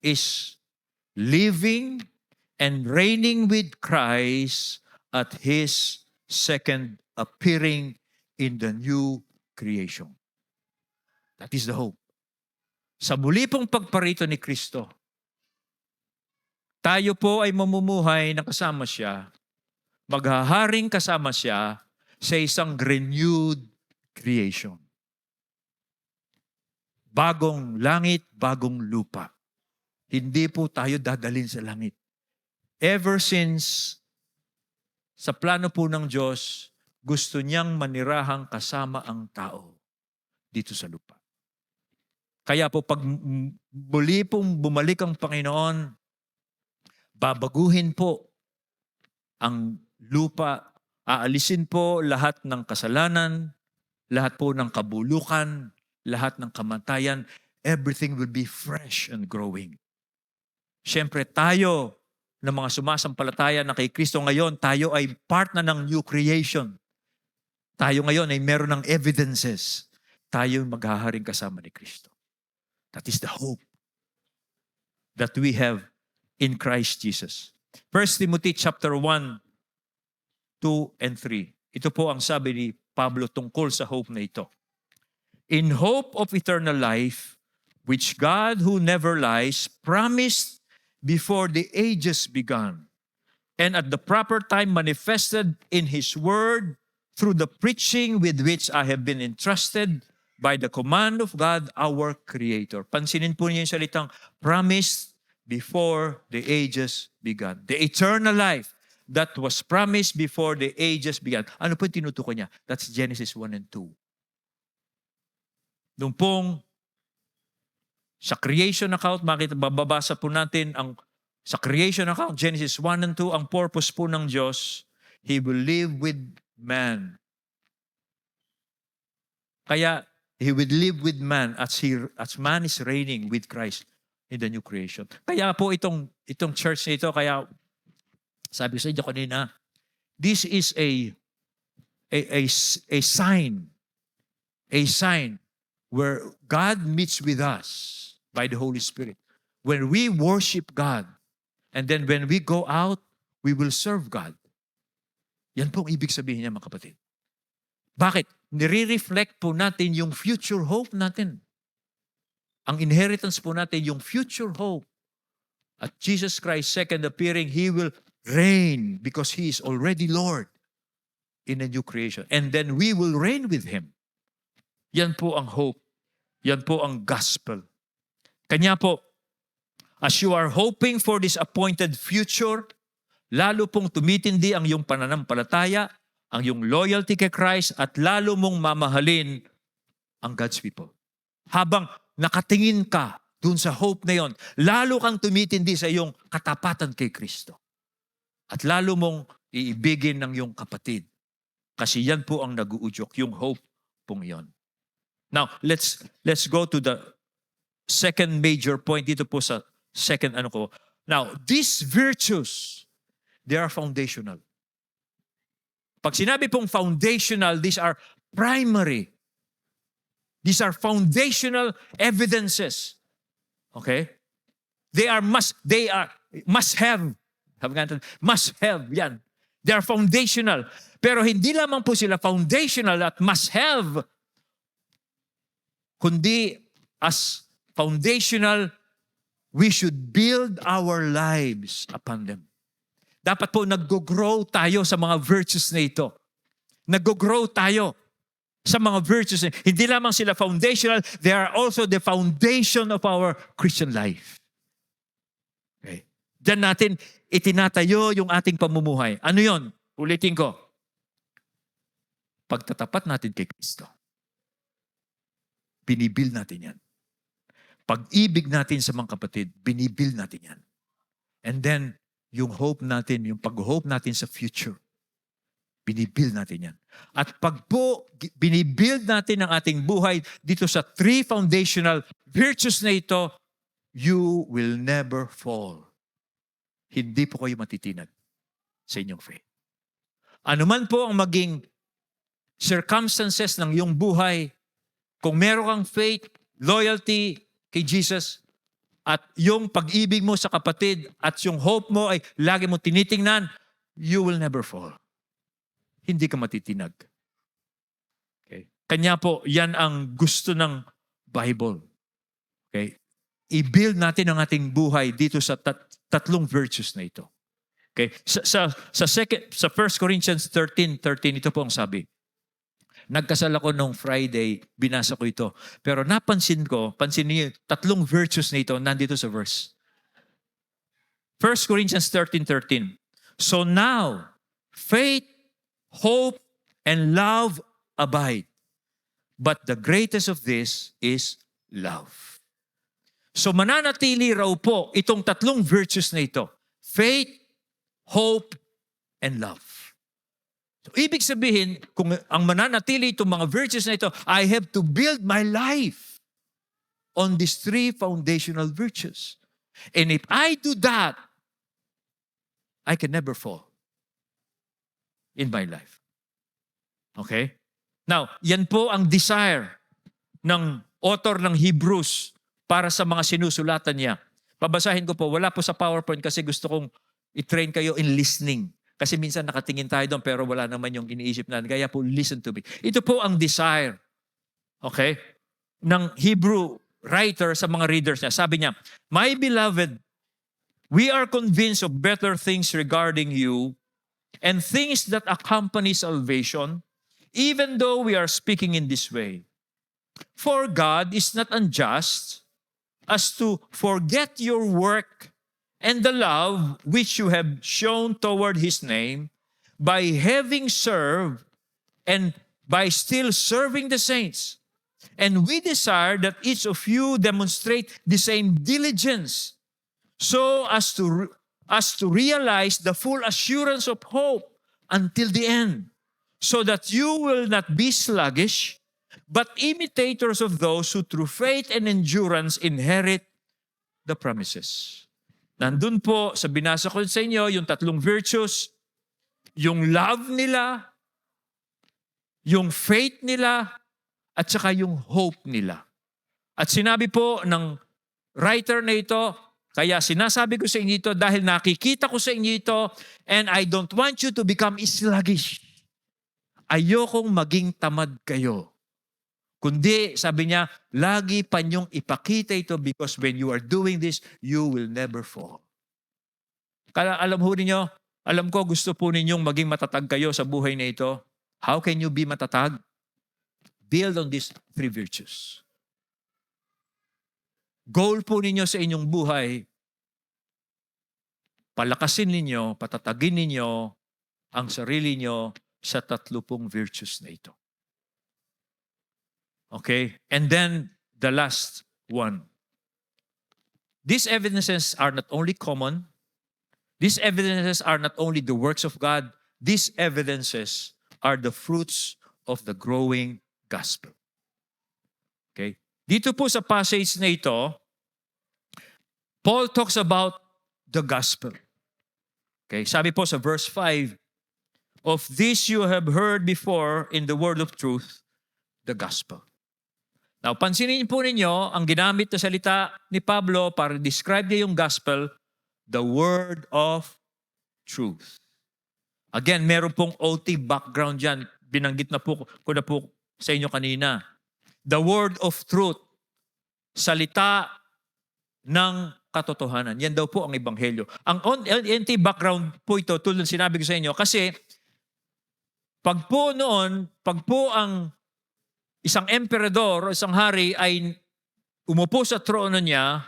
Speaker 1: is living and reigning with Christ at His second appearing in the new creation. That is the hope. Sa muli pong pagparito ni Kristo, tayo po ay mamumuhay na kasama siya, maghaharing kasama siya sa isang renewed creation. Bagong langit, bagong lupa. Hindi po tayo dadalhin sa langit. Ever since, sa plano po ng Diyos, gusto niyang manirahang kasama ang tao dito sa lupa. Kaya po pag muli pong bumalik ang Panginoon, babaguhin po ang lupa, aalisin po lahat ng kasalanan, lahat po ng kabulukan, lahat ng kamatayan, everything will be fresh and growing. Siyempre tayo na mga sumasampalataya na kay Kristo ngayon, tayo ay part na ng new creation. Tayo ngayon ay meron ng evidences. Tayo maghaharing kasama ni Kristo. That is the hope that we have in Christ Jesus. 1 Timothy chapter 1, 2, and 3. Ito po ang sabi ni Pablo tungkol sa hope na ito. In hope of eternal life, which God who never lies promised before the ages began, and at the proper time manifested in His word through the preaching with which I have been entrusted by the command of God our Creator. Pansinin po niyo yung salitang promised before the ages began. The eternal life that was promised before the ages began. Ano po yung tinutukoy niya? That's Genesis 1 and 2. Nung pong sa creation account, babasa po natin sa creation account, Genesis 1 and 2, ang purpose po ng Diyos, He will live with man. Kaya, He will live with man as man is reigning with Christ in the new creation. Kaya po itong church na ito, kaya sabi ko sa inyo kanina, this is a sign where God meets with us by the Holy Spirit. When we worship God, and then when we go out, we will serve God. Yan po ang ibig sabihin niya, mga kapatid. Bakit? Nire-reflect po natin yung future hope natin. Ang inheritance po natin, yung future hope. At Jesus Christ, second appearing, He will reign because He is already Lord in a new creation. And then we will reign with Him. Yan po ang hope. Yan po ang gospel. Kanya po, as you are hoping for this appointed future, lalo pong tumitindi ang iyong pananampalataya, ang iyong loyalty kay Christ, at lalo mong mamahalin ang God's people. Habang nakatingin ka dun sa hope na yon, lalo kang tumitindi sa iyong katapatan kay Kristo. At lalo mong iibigin ng iyong kapatid. Kasi yan po ang nag-uudyok, yung hope pong yon. Now, let's go to the second major point dito po sa second Now, these virtues, they are foundational. Pag sinabi pong foundational, these are primary. These are foundational evidences. Okay? They are must have. Must have, yan. They are foundational. Pero hindi lamang po sila foundational at must have, kundi as foundational, we should build our lives upon them. Dapat po nag-grow tayo sa mga virtues na ito. Nag-grow tayo sa mga virtues. Hindi lamang sila foundational, they are also the foundation of our Christian life. Okay. Diyan natin itinatayo yung ating pamumuhay. Ano yon? Ulitin ko. Pagtatapat natin kay Kristo. Binibuild natin yan. Pag-ibig natin sa mga kapatid, binibuild natin yan. And then, yung hope natin, yung pag-hope natin sa future, binibuild natin yan. At pag po binibuild natin ang ating buhay dito sa three foundational virtues na ito, you will never fall. Hindi po kayo matitinag sa inyong faith. Ano man po ang maging circumstances ng iyong buhay, kung meron kang faith, loyalty kay Jesus, at yung pag-ibig mo sa kapatid, at yung hope mo ay lagi mo tinitingnan, you will never fall. Hindi ka matitinag. Okay? Kanya po, yan ang gusto ng Bible. Okay? I-build natin ang ating buhay dito sa tatlong virtues na ito. Okay? Sa 1 Corinthians 13, ito po ang sabi. Nagkasal ako nung Friday, binasa ko ito. Pero pansinin niyo, tatlong virtues na ito nandito sa verse. 1 Corinthians 13. So now, faith, hope, and love abide. But the greatest of this is love. So mananatili raw po itong tatlong virtues na ito. Faith, hope, and love. So, ibig sabihin, kung ang mananatili itong mga virtues na ito, I have to build my life on these three foundational virtues. And if I do that, I can never fall in my life. Okay? Now, yan po ang desire ng author ng Hebrews para sa mga sinusulatan niya. Babasahin ko po, wala po sa PowerPoint kasi gusto kong i-train kayo in listening. Kasi minsan nakatingin tayo doon pero wala naman yung iniisip natin. Kaya po, listen to me. Ito po ang desire, okay, ng Hebrew writer sa mga readers niya. Sabi niya, "My beloved, we are convinced of better things regarding you and things that accompany salvation, even though we are speaking in this way. For God is not unjust as to forget your work and the love which you have shown toward His name by having served and by still serving the saints. And we desire that each of you demonstrate the same diligence so as to realize the full assurance of hope until the end, so that you will not be sluggish, but imitators of those who through faith and endurance inherit the promises." Nandun po, sa binasa ko sa inyo, yung tatlong virtues, yung love nila, yung faith nila, at saka yung hope nila. At sinabi po ng writer na ito, kaya sinasabi ko sa inyo ito dahil nakikita ko sa inyo ito, and I don't want you to become sluggish. Ayokong maging tamad kayo. Kundi, sabi niya, lagi pa niyong ipakita ito because when you are doing this, you will never fall. Kaya alam ho ninyo, alam ko gusto po ninyong maging matatag kayo sa buhay na ito. How can you be matatag? Build on these three virtues. Goal po ninyo sa inyong buhay, palakasin ninyo, patatagin ninyo ang sarili nyo sa 30 virtues na ito. Okay? And then, the last one. These evidences are not only common, these evidences are not only the works of God, these evidences are the fruits of the growing gospel. Okay? Dito po sa passage na ito, Paul talks about the gospel. Okay? Sabi po sa verse 5, "Of this you have heard before in the word of truth, the gospel." Now, pansinin po ninyo, ang ginamit na salita ni Pablo para describe niya yung gospel, the word of truth. Again, meron pong OT background dyan. Binanggit na po ko na po sa inyo kanina. The word of truth. Salita ng katotohanan. Yan daw po ang ebanghelyo. Ang OT background po ito, tulad ng sinabi ko sa inyo, kasi pag po ang isang emperador o isang hari ay umupo sa trono niya,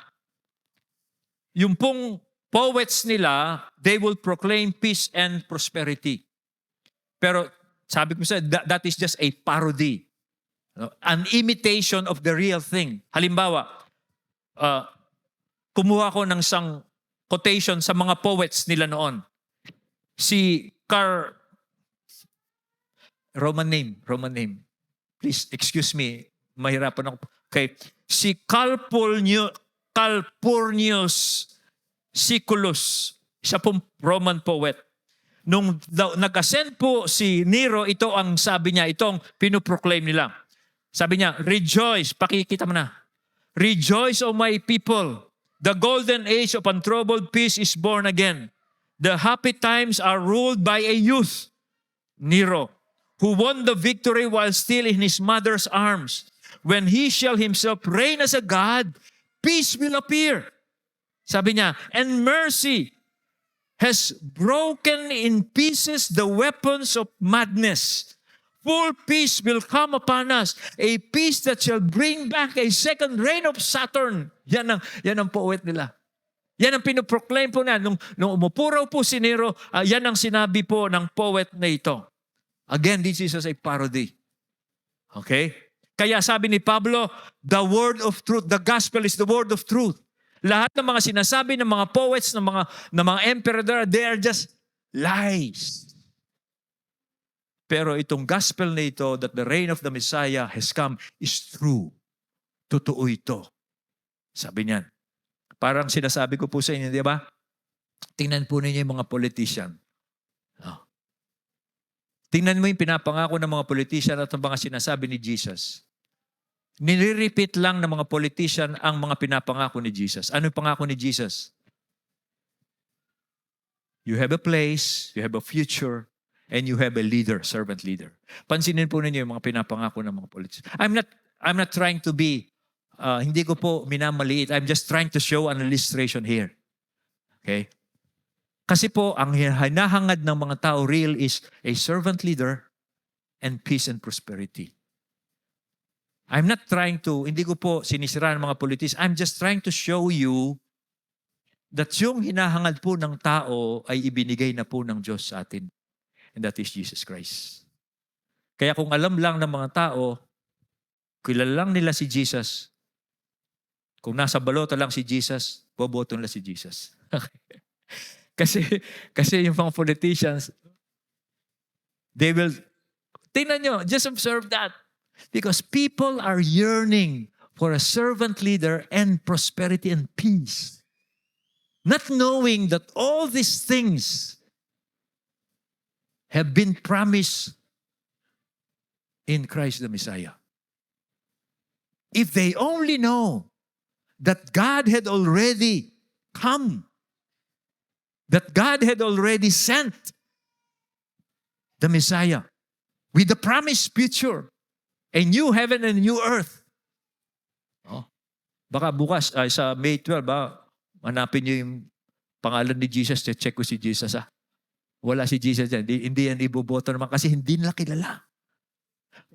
Speaker 1: yung pong poets nila, they will proclaim peace and prosperity. Pero sabi ko sa that is just a parody. An imitation of the real thing. Halimbawa, kumuha ko ng isang quotation sa mga poets nila noon. Si Roman name. Please, excuse me, mahirapan ako. Okay. Si Calpurnius Siculus, isa pong Roman poet. Nung nag-ascend po si Nero, ito ang sabi niya, itong pinoproclaim nila. Sabi niya, "Rejoice," pakikita mo na. "Rejoice, O my people. The golden age of untroubled peace is born again. The happy times are ruled by a youth, Nero, who won the victory while still in his mother's arms. When he shall himself reign as a God, peace will appear." Sabi niya, "And mercy has broken in pieces the weapons of madness. Full peace will come upon us, a peace that shall bring back a second reign of Saturn." Yan ang poet nila. Yan ang pinoproclaim po na. Nung umupo raw po si Nero, yan ang sinabi po ng poet na ito. Again, this is a parody. Okay? Kaya sabi ni Pablo, the word of truth, the gospel is the word of truth. Lahat ng mga sinasabi ng mga poets, ng mga emperor, they are just lies. Pero itong gospel na ito, that the reign of the Messiah has come, is true. Totoo ito. Sabi niyan. Parang sinasabi ko po sa inyo, di ba? Tingnan po ninyo yung mga politician. Oh. Tingnan mo yung pinapangako ng mga politician at ang mga sinasabi ni Jesus. Nire-repeat lang ng mga politician ang mga pinapangako ni Jesus. Ano yung pangako ni Jesus? You have a place, you have a future, and you have a leader, servant leader. Pansinin po ninyo yung mga pinapangako ng mga politician. I'm not trying to be, hindi ko po minamaliit. I'm just trying to show an illustration here. Okay? Kasi po, ang hinahangad ng mga tao real is a servant leader and peace and prosperity. I'm not trying to, hindi ko po sinisira ng mga politicians. I'm just trying to show you that yung hinahangad po ng tao ay ibinigay na po ng Diyos sa atin. And that is Jesus Christ. Kaya kung alam lang ng mga tao, kilala lang nila si Jesus, kung nasa balota lang si Jesus, boboto nila si Jesus. kasi yung mga politicians, they will, tingnan nyo, just observe that. Because people are yearning for a servant leader and prosperity and peace. Not knowing that all these things have been promised in Christ the Messiah. If they only know that God had already come, that God had already sent the Messiah with the promised future, a new heaven and new earth. Oh. Baka bukas, sa May 12, hanapin niyo yung pangalan ni Jesus, check ko si Jesus. Wala si Jesus dyan. Hindi yan iboboto naman kasi hindi nila kilala.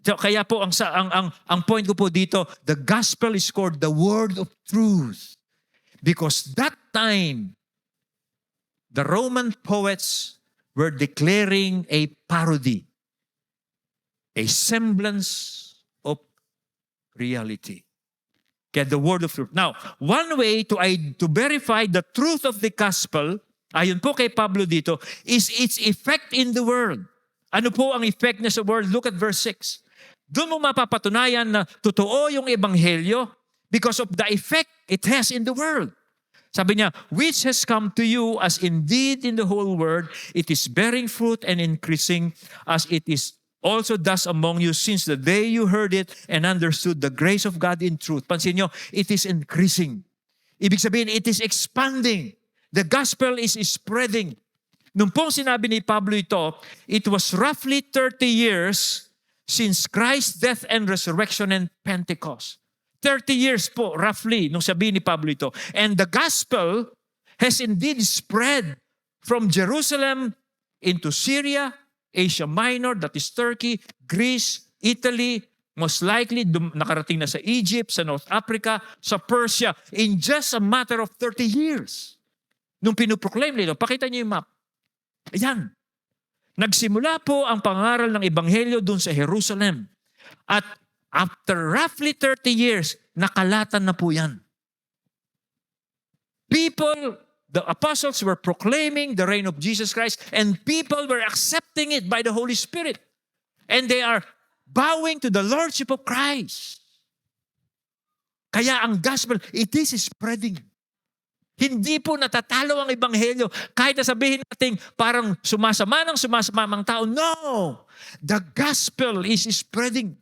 Speaker 1: So, kaya po, ang point ko po dito, the gospel is called the word of truth. Because that time, the Roman poets were declaring a parody, a semblance of reality. Kaya the word of truth. Now, one way to verify the truth of the gospel, ayon po kay Pablo dito, is its effect in the world. Ano po ang effect niya sa world? Look at verse 6. Doon mo mapapatunayan na totoo yung ebanghelyo because of the effect it has in the world. Sabi niya, which has come to you as indeed in the whole world, it is bearing fruit and increasing as it is also thus among you since the day you heard it and understood the grace of God in truth. Pansin nyo, it is increasing. Ibig sabihin, it is expanding. The gospel is spreading. Nung pong sinabi ni Pablo ito, it was roughly 30 years since Christ's death and resurrection and Pentecost. 30 years po, roughly, nung sabihin ni Pablo ito. And the gospel has indeed spread from Jerusalem into Syria, Asia Minor, that is Turkey, Greece, Italy, most likely nakarating na sa Egypt, sa North Africa, sa Persia, in just a matter of 30 years. Nung pinuproclaim nito, pakita niyo yung map. Ayan. Nagsimula po ang pangaral ng Ebanghelyo dun sa Jerusalem. At after roughly 30 years, nakalatan na po yan. People, the apostles were proclaiming the reign of Jesus Christ and people were accepting it by the Holy Spirit. And they are bowing to the Lordship of Christ. Kaya ang gospel, it is spreading. Hindi po natatalo ang ebanghelyo. Kahit na sabihin natin parang sumasama ang tao. No! The gospel is spreading.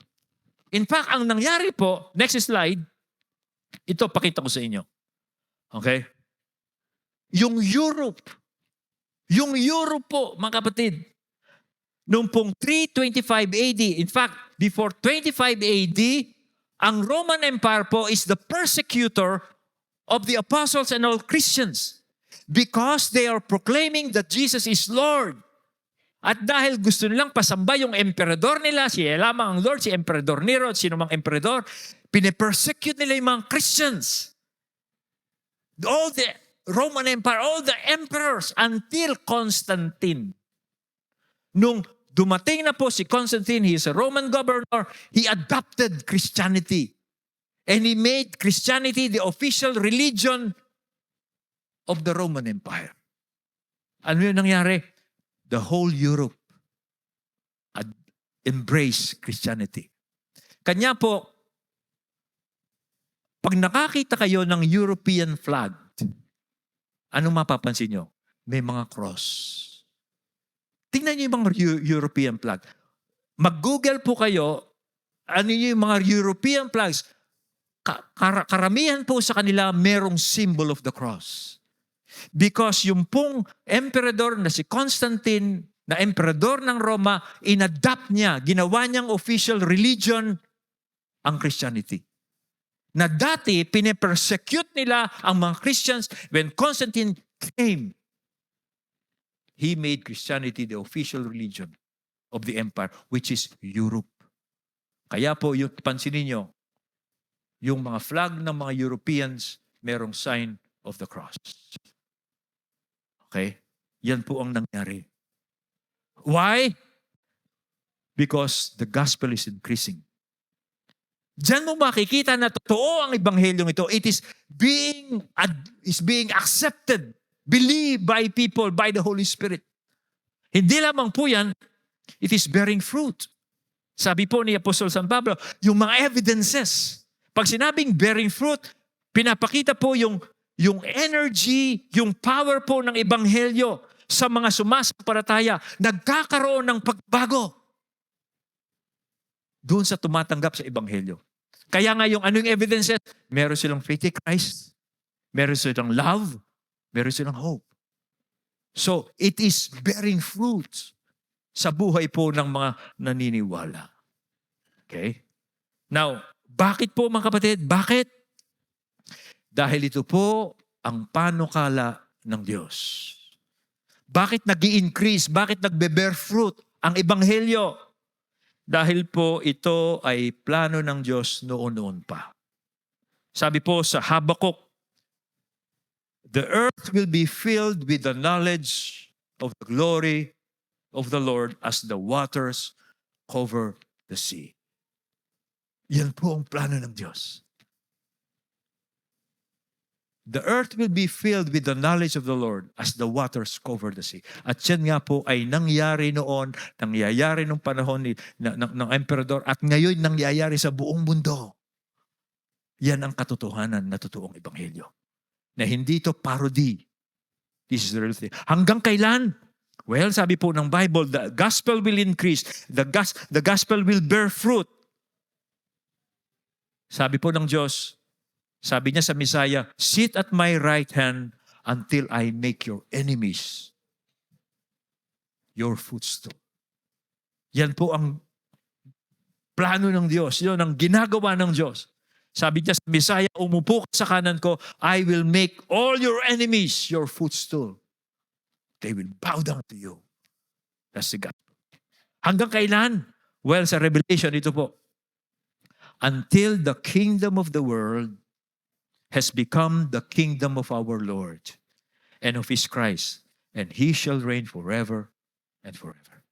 Speaker 1: In fact, ang nangyari po, next slide, ito pakita ko sa inyo. Okay? Yung Europe po, mga kapatid, noong pong 325 AD, in fact, before 25 AD, ang Roman Empire po is the persecutor of the apostles and all Christians because they are proclaiming that Jesus is Lord. At dahil gusto nilang pasamba yung emperador nila, siya lamang ang Lord, si Emperador Nero, at sino mang emperador, pinipersecute nila yung mga Christians. All the Roman Empire, all the emperors until Constantine. Nung dumating na po si Constantine, he is a Roman governor, he adopted Christianity. And he made Christianity the official religion of the Roman Empire. Ano yung nangyari? The whole Europe embraced Christianity. Kanya po, pag nakakita kayo ng European flag, anong mapapansin nyo? May mga cross. Tingnan nyo yung mga European flag. Mag-Google po kayo, ano yung mga European flags. Karamihan po sa kanila merong symbol of the cross. Because yung pong emperador na si Constantine, na emperador ng Roma, inadapt niya, ginawa niyang official religion ang Christianity. Na dati, pinipersecute nila ang mga Christians. When Constantine came, he made Christianity the official religion of the empire, which is Europe. Kaya po, yung pansinin nyo, yung mga flag ng mga Europeans, merong sign of the cross. Okay? Yan po ang nangyari. Why? Because the gospel is increasing. Diyan mo makikita na totoo ang ebanghelyong ito. It is being accepted, believed by people, by the Holy Spirit. Hindi lamang po yan, it is bearing fruit. Sabi po ni Apostol San Pablo, yung mga evidences. Pag sinabing bearing fruit, pinapakita po yung energy, yung power po ng ebanghelyo sa mga sumasampalataya, nagkakaroon ng pagbago doon sa tumatanggap sa ebanghelyo. Kaya nga yung anong evidences, meron silang faith in Christ, meron silang love, meron silang hope. So, it is bearing fruit sa buhay po ng mga naniniwala. Okay? Now, bakit po mga kapatid? Bakit? Dahil ito po ang panukala ng Diyos. Bakit nag-i-increase? Bakit nagbe-bear fruit ang ebanghelyo? Dahil po ito ay plano ng Diyos noon-noon pa. Sabi po sa Habakkuk, the earth will be filled with the knowledge of the glory of the Lord as the waters cover the sea. Yan po ang plano ng Diyos. The earth will be filled with the knowledge of the Lord as the waters cover the sea. At yan nga po ay nangyari noon, nangyayari nung panahon ng emperador, at ngayon nangyayari sa buong mundo. Yan ang katotohanan na totoong ebanghelyo. Na hindi ito parody. This is the real thing. Hanggang kailan? Well, sabi po ng Bible, the gospel will increase. The gospel will bear fruit. Sabi po ng Diyos, sabi niya sa Messiah, sit at my right hand until I make your enemies your footstool. Yan po ang plano ng Diyos. Yan ang ginagawa ng Diyos. Sabi niya sa Messiah, umupo ka sa kanan ko, I will make all your enemies your footstool. They will bow down to you. That's the gospel. Hanggang kailan? Well, sa Revelation, ito po. Until the kingdom of the world has become the kingdom of our Lord and of His Christ, and He shall reign forever and forever.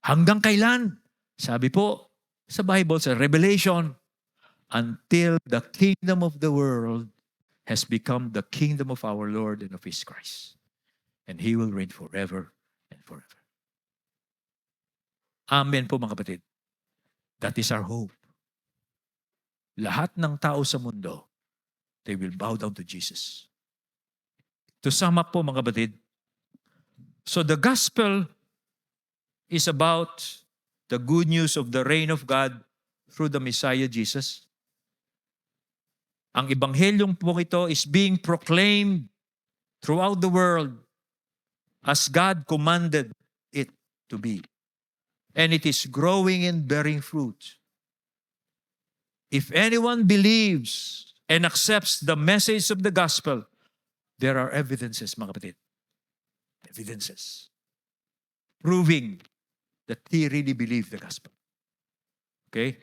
Speaker 1: Hanggang kailan? Sabi po sa Bible, sa Revelation, until the kingdom of the world has become the kingdom of our Lord and of His Christ, and He will reign forever and forever. Amen po mga kapatid. That is our hope. Lahat ng tao sa mundo, they will bow down to Jesus. To sum up po mga kapatid, so the gospel is about the good news of the reign of God through the Messiah Jesus. Ang ebanghelyong po ito is being proclaimed throughout the world as God commanded it to be. And it is growing and bearing fruit. If anyone believes and accepts the message of the gospel, there are evidences, mga kapatid. Evidences. Proving that he really believed the gospel. Okay?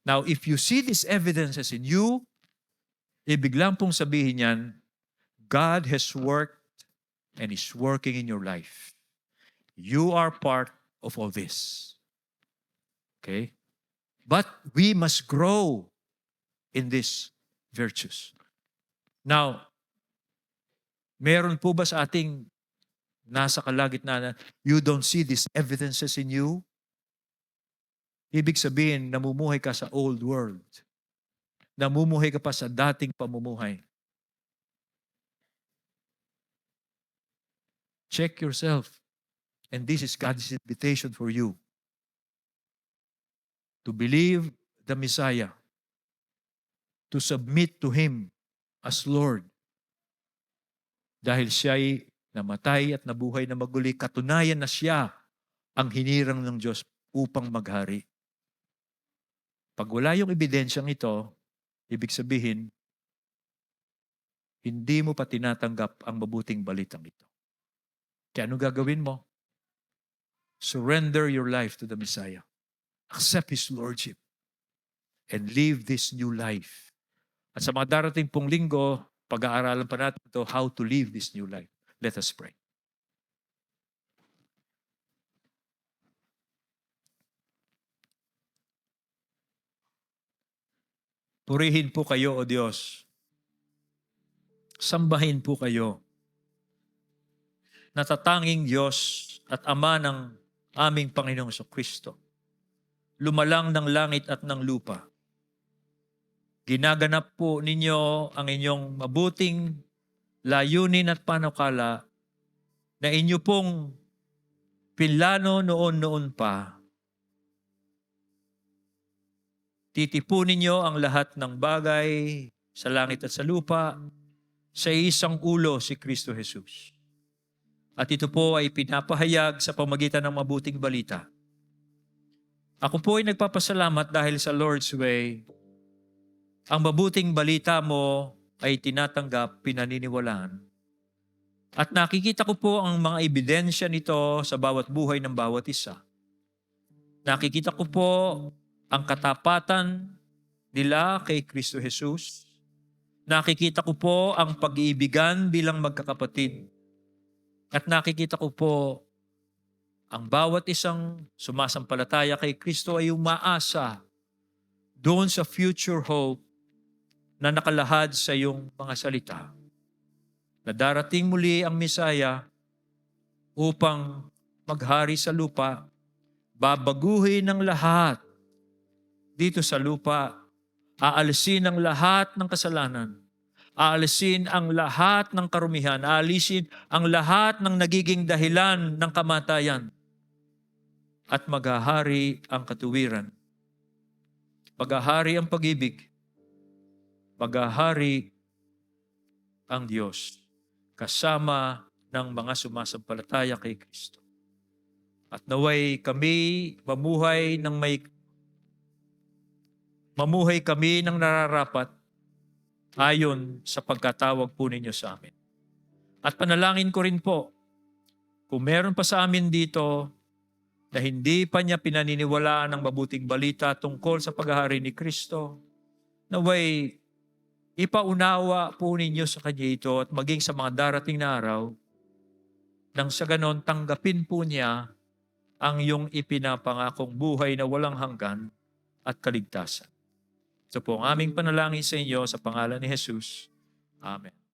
Speaker 1: Now, if you see these evidences in you, ibig lang pong sabihin yan, God has worked and is working in your life. You are part of all this. Okay? But we must grow in these virtues. Now, meron po ba sa ating nasa kalagitnaan, you don't see these evidences in you? Ibig sabihin, namumuhay ka sa old world. Namumuhay ka pa sa dating pamumuhay. Check yourself. And this is God's invitation for you. To believe the Messiah. To submit to Him as Lord. Dahil siya'y namatay at nabuhay na maguli, katunayan na siya ang hinirang ng Diyos upang maghari. Pag wala yung ebidensyang ito, ibig sabihin, hindi mo pa tinatanggap ang mabuting balitang ito. Kaya ano gagawin mo? Surrender your life to the Messiah. Accept His Lordship. And live this new life. At sa mga darating pong linggo, pag-aaralan pa natin ito, how to live this new life. Let us pray. Purihin po kayo, O Diyos. Sambahin po kayo. Natatanging Diyos at Ama ng aming Panginoong Kristo. Lumalang ng langit at ng lupa. Ginaganap po ninyo ang inyong mabuting layunin at panukala na inyo pong pinlano noon pa. Titipunin niyo ang lahat ng bagay sa langit at sa lupa sa isang ulo, si Kristo Jesus. At ito po ay pinapahayag sa pamagitan ng mabuting balita. Ako po ay nagpapasalamat dahil sa Lord's Way, ang mabuting balita mo ay tinatanggap, pinaniniwalaan. At nakikita ko po ang mga ebidensya nito sa bawat buhay ng bawat isa. Nakikita ko po ang katapatan nila kay Kristo Jesus. Nakikita ko po ang pag-iibigan bilang magkakapatid. At nakikita ko po ang bawat isang sumasampalataya kay Kristo ay umaasa doon sa future hope na nakalahad sa iyong mga salita. Na darating muli ang Mesaya upang maghari sa lupa, babaguhin ng lahat dito sa lupa, aalisin ang lahat ng kasalanan, aalisin ang lahat ng karumihan, aalisin ang lahat ng nagiging dahilan ng kamatayan, at maghahari ang katuwiran. Maghahari ang pag-ibig, maghahari ang Diyos kasama ng mga sumasampalataya kay Kristo. At naway kami mamuhay kami ng nararapat ayon sa pagkatawag po ninyo sa amin. At panalangin ko rin po, kung meron pa sa amin dito na hindi pa niya pinaniniwalaan ng mabuting balita tungkol sa paghahari ni Kristo, naway ipaunawa po ninyo sa Kanya ito at maging sa mga darating na araw, nang sa ganon tanggapin po niya ang iyong ipinapangakong buhay na walang hanggan at kaligtasan. Ito po ang aming panalangin sa inyo sa pangalan ni Jesus. Amen.